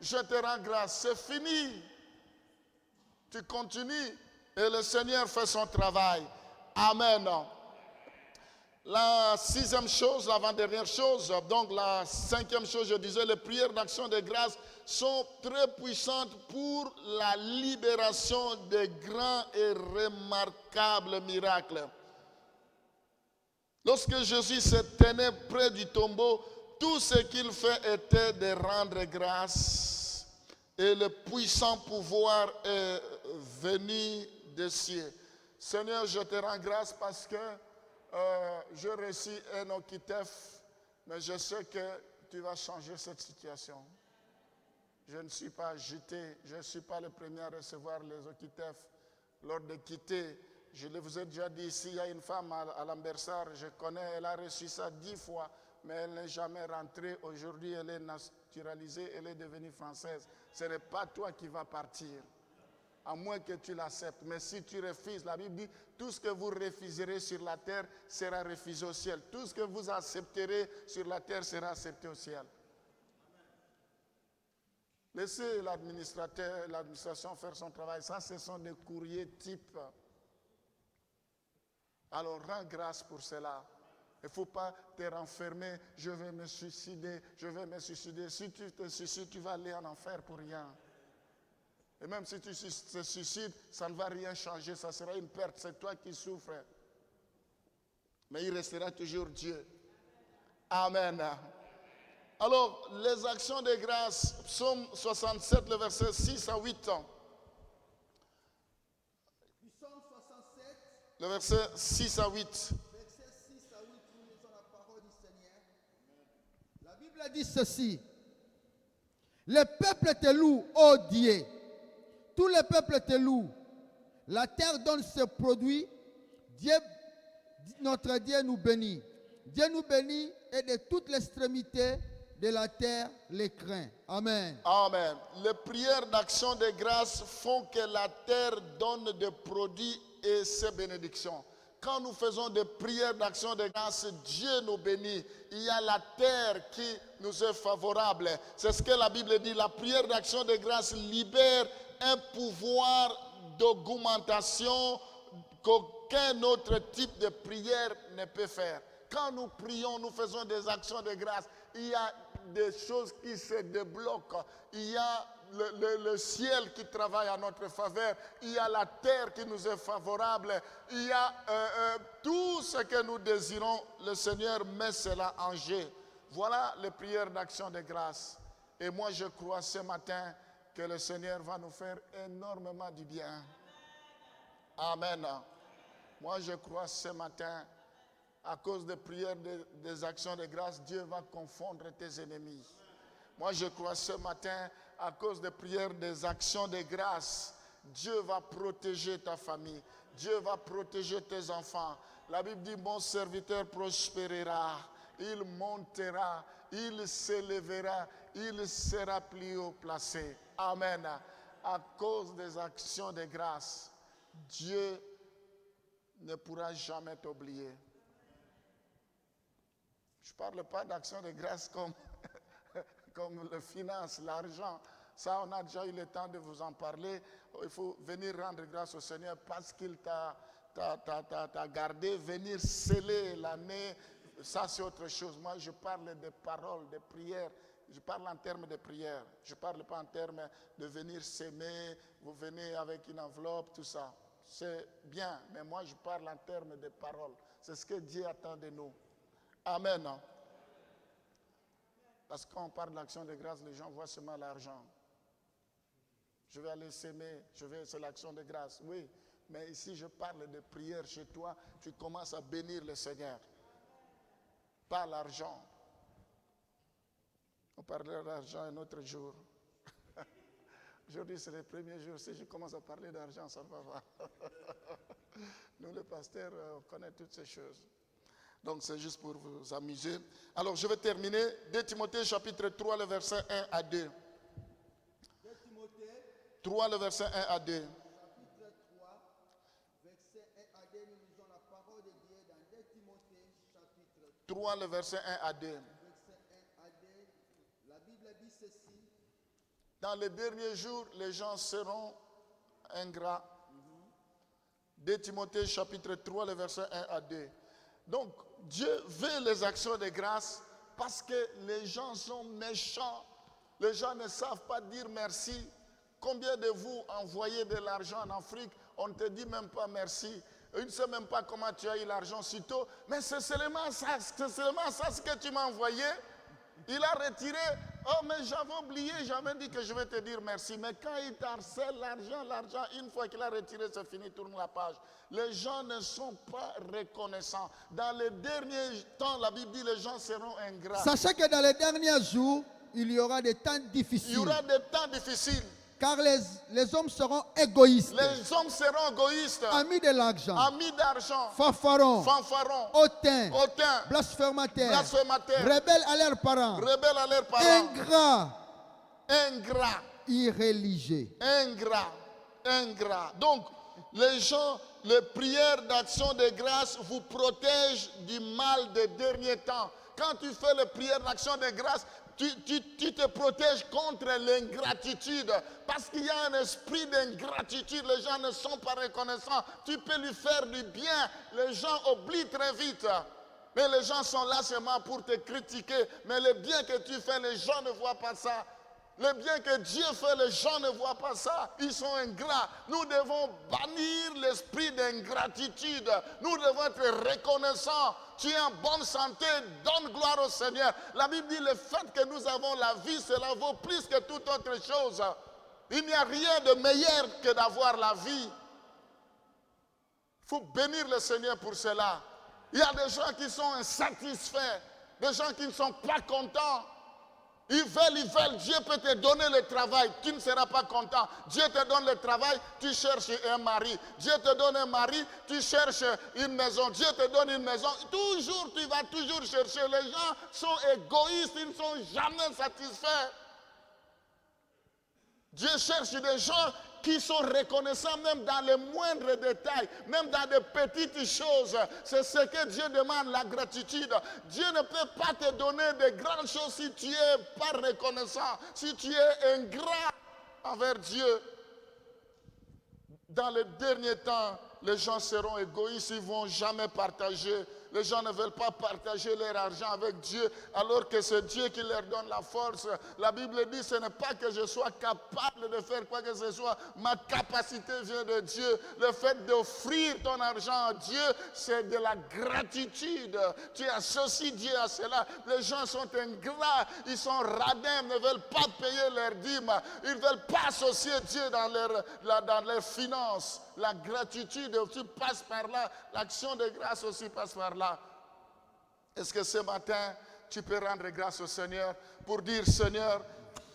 Je te rends grâce. C'est fini. Tu continues et le Seigneur fait son travail. Amen. La 6e chose, l'avant-dernière chose, donc la 5e chose, je disais, les prières d'action de grâce sont très puissantes pour la libération de grands et remarquables miracles. Lorsque Jésus se tenait près du tombeau, tout ce qu'il fait était de rendre grâce et le puissant pouvoir est venu des cieux. Seigneur, je te rends grâce parce que je réussis un Okitef, mais je sais que tu vas changer cette situation. Je ne suis pas agité, je ne suis pas le premier à recevoir les Okitef. Lors de quitter, je vous ai déjà dit, ici, il y a une femme à Lambersart, je connais, elle a reçu ça 10 fois, mais elle n'est jamais rentrée. Aujourd'hui, elle est naturalisée, elle est devenue française. Ce n'est pas toi qui vas partir, à moins que tu l'acceptes. Mais si tu refuses, la Bible dit, tout ce que vous refuserez sur la terre sera refusé au ciel. Tout ce que vous accepterez sur la terre sera accepté au ciel. Laissez l'administration faire son travail. Ça, ce sont des courriers type. Alors, rends grâce pour cela. Il ne faut pas te renfermer. Je vais me suicider, je vais me suicider. Si tu te suicides, tu vas aller en enfer pour rien. Et même si tu te suicides, ça ne va rien changer. Ça sera une perte. C'est toi qui souffres. Mais il restera toujours Dieu. Amen. Alors, les actions de grâce, Psaume 67, le verset 6 à 8. Psaume 67, Le verset 6 à 8. verset 6 à 8, nous lisons la parole du Seigneur. La Bible dit ceci. Le peuple te loue, ô Dieu. Tout le peuple te loue. La terre donne ses produits. Dieu, notre Dieu nous bénit. Dieu nous bénit et de toute l'extrémité de la terre les craint. Amen. Amen. Les prières d'action de grâce font que la terre donne des produits et ses bénédictions. Quand nous faisons des prières d'action de grâce, Dieu nous bénit. Il y a la terre qui nous est favorable. C'est ce que la Bible dit. La prière d'action de grâce libère un pouvoir d'augmentation qu'aucun autre type de prière ne peut faire. Quand nous prions, nous faisons des actions de grâce. Il y a des choses qui se débloquent. Il y a le ciel qui travaille en notre faveur. Il y a la terre qui nous est favorable. Il y a tout ce que nous désirons. Le Seigneur met cela en jeu. Voilà les prières d'action de grâce. Et moi, je crois ce matin que le Seigneur va nous faire énormément du bien. Amen. Moi, je crois ce matin, à cause des prières, des actions de grâce, Dieu va confondre tes ennemis. Moi, je crois ce matin, à cause des prières, des actions de grâce, Dieu va protéger ta famille. Dieu va protéger tes enfants. La Bible dit, mon serviteur prospérera. Il montera, il s'élèvera, il sera plus haut placé. Amen. À cause des actions de grâce, Dieu ne pourra jamais t'oublier. Je ne parle pas d'action de grâce comme le finance, l'argent. Ça, on a déjà eu le temps de vous en parler. Il faut venir rendre grâce au Seigneur parce qu'il t'a gardé, venir sceller l'année. Ça, c'est autre chose. Moi, je parle de paroles, de prières. Je parle en termes de prières. Je ne parle pas en termes de venir s'aimer. Vous venez avec une enveloppe, tout ça. C'est bien, mais moi, je parle en termes de paroles. C'est ce que Dieu attend de nous. Amen. Parce que quand on parle d'action de grâce, les gens voient seulement l'argent. Je vais aller s'aimer, c'est l'action de grâce. Oui, mais ici, je parle de prière chez toi. Tu commences à bénir le Seigneur. Pas l'argent. On parlera d'argent un autre jour. Aujourd'hui, c'est le premier jour. Si je commence à parler d'argent, ça ne va pas. Nous, les pasteurs, on connaît toutes ces choses. Donc, c'est juste pour vous amuser. Alors, je vais terminer. 2 Timothée, chapitre 3, le verset 1 à 2. 2 Timothée 3, le verset 1 à 2. Chapitre 3, verset 1 à 2, nous lisons la parole de Dieu dans 2 Timothée, chapitre 3, le verset 1 à 2. verset 1 à 2. La Bible dit ceci. Dans les derniers jours, les gens seront ingrats. 2 Timothée, chapitre 3, le verset 1 à 2. Donc, Dieu veut les actions de grâce parce que les gens sont méchants. Les gens ne savent pas dire merci. Combien de vous envoyez de l'argent en Afrique, on ne te dit même pas merci. Il ne sait même pas comment tu as eu l'argent si tôt. Mais c'est seulement ça ce que tu m'as envoyé. Il a retiré. Oh, mais j'avais oublié, j'avais dit que je vais te dire merci. Mais quand il t'harcèle l'argent, une fois qu'il a retiré, c'est fini, tourne la page. Les gens ne sont pas reconnaissants. Dans les derniers temps, la Bible dit, les gens seront ingrats. Sachez que dans les derniers jours, il y aura des temps Il y difficiles. aura des temps difficiles. Car les hommes seront égoïstes, Les hommes seront égoïstes, amis de l'argent, amis d'argent, fanfarons, fanfarons, hautains, hautains, blasphémateurs, blasphémateurs, rebelles à leurs parents, rebelles à leurs parents, ingrats, ingrats, irréligieux. ingrat. Donc, les gens, les prières d'action de grâce vous protègent du mal des derniers temps. Quand tu fais les prières d'action de grâce, tu te protèges contre l'ingratitude. Parce qu'il y a un esprit d'ingratitude. Les gens ne sont pas reconnaissants. Tu peux lui faire du bien. Les gens oublient très vite. Mais les gens sont là seulement pour te critiquer. Mais le bien que tu fais, les gens ne voient pas ça. Le bien que Dieu fait, les gens ne voient pas ça. Ils sont ingrats. Nous devons bannir l'esprit d'ingratitude. Nous devons être reconnaissants. Tu es en bonne santé, donne gloire au Seigneur. La Bible dit le fait que nous avons la vie, cela vaut plus que toute autre chose. Il n'y a rien de meilleur que d'avoir la vie. Il faut bénir le Seigneur pour cela. Il y a des gens qui sont insatisfaits, des gens qui ne sont pas contents. Ils veulent, Dieu peut te donner le travail, tu ne seras pas content. Dieu te donne le travail, tu cherches un mari. Dieu te donne un mari, tu cherches une maison. Dieu te donne une maison. Toujours, tu vas toujours chercher. Les gens sont égoïstes, ils ne sont jamais satisfaits. Dieu cherche des gens qui sont reconnaissants même dans les moindres détails, même dans de petites choses. C'est ce que Dieu demande, la gratitude. Dieu ne peut pas te donner de grandes choses si tu n'es pas reconnaissant, si tu es ingrat envers Dieu. Dans les derniers temps, les gens seront égoïstes, ils ne vont jamais partager. Les gens ne veulent pas partager leur argent avec Dieu, alors que c'est Dieu qui leur donne la force. La Bible dit, ce n'est pas que je sois capable de faire quoi que ce soit. Ma capacité vient de Dieu. Le fait d'offrir ton argent à Dieu, c'est de la gratitude. Tu associes Dieu à cela. Les gens sont ingrats, ils sont radins, ne veulent pas payer leurs dîmes. Ils ne veulent pas associer Dieu dans leurs finances. La gratitude aussi passe par là. L'action de grâce aussi passe par là. Est-ce que ce matin, tu peux rendre grâce au Seigneur pour dire, Seigneur,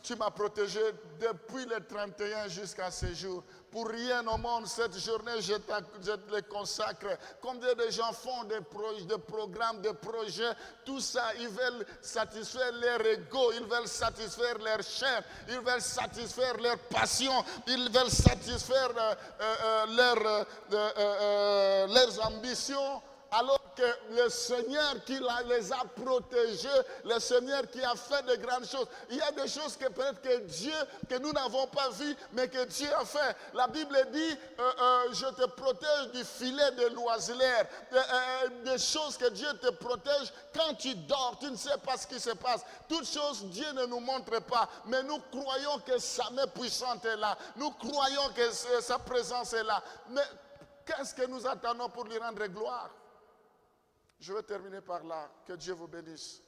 Tu m'as protégé depuis le 31 jusqu'à ce jour. Pour rien au monde, cette journée, je les consacre. Combien de gens font des programmes, des projets, tout ça, ils veulent satisfaire leur ego, ils veulent satisfaire leur chair, ils veulent satisfaire leur passion, ils veulent satisfaire leurs ambitions. Alors que le Seigneur qui les a protégés, le Seigneur qui a fait de grandes choses. Il y a des choses que peut-être que Dieu, que nous n'avons pas vues, mais que Dieu a fait. La Bible dit, je te protège du filet de l'oiseleur. Des choses que Dieu te protège quand tu dors, tu ne sais pas ce qui se passe. Toutes choses, Dieu ne nous montre pas, mais nous croyons que sa main puissante est là. Nous croyons que sa présence est là. Mais qu'est-ce que nous attendons pour lui rendre gloire? Je vais terminer par là. Que Dieu vous bénisse.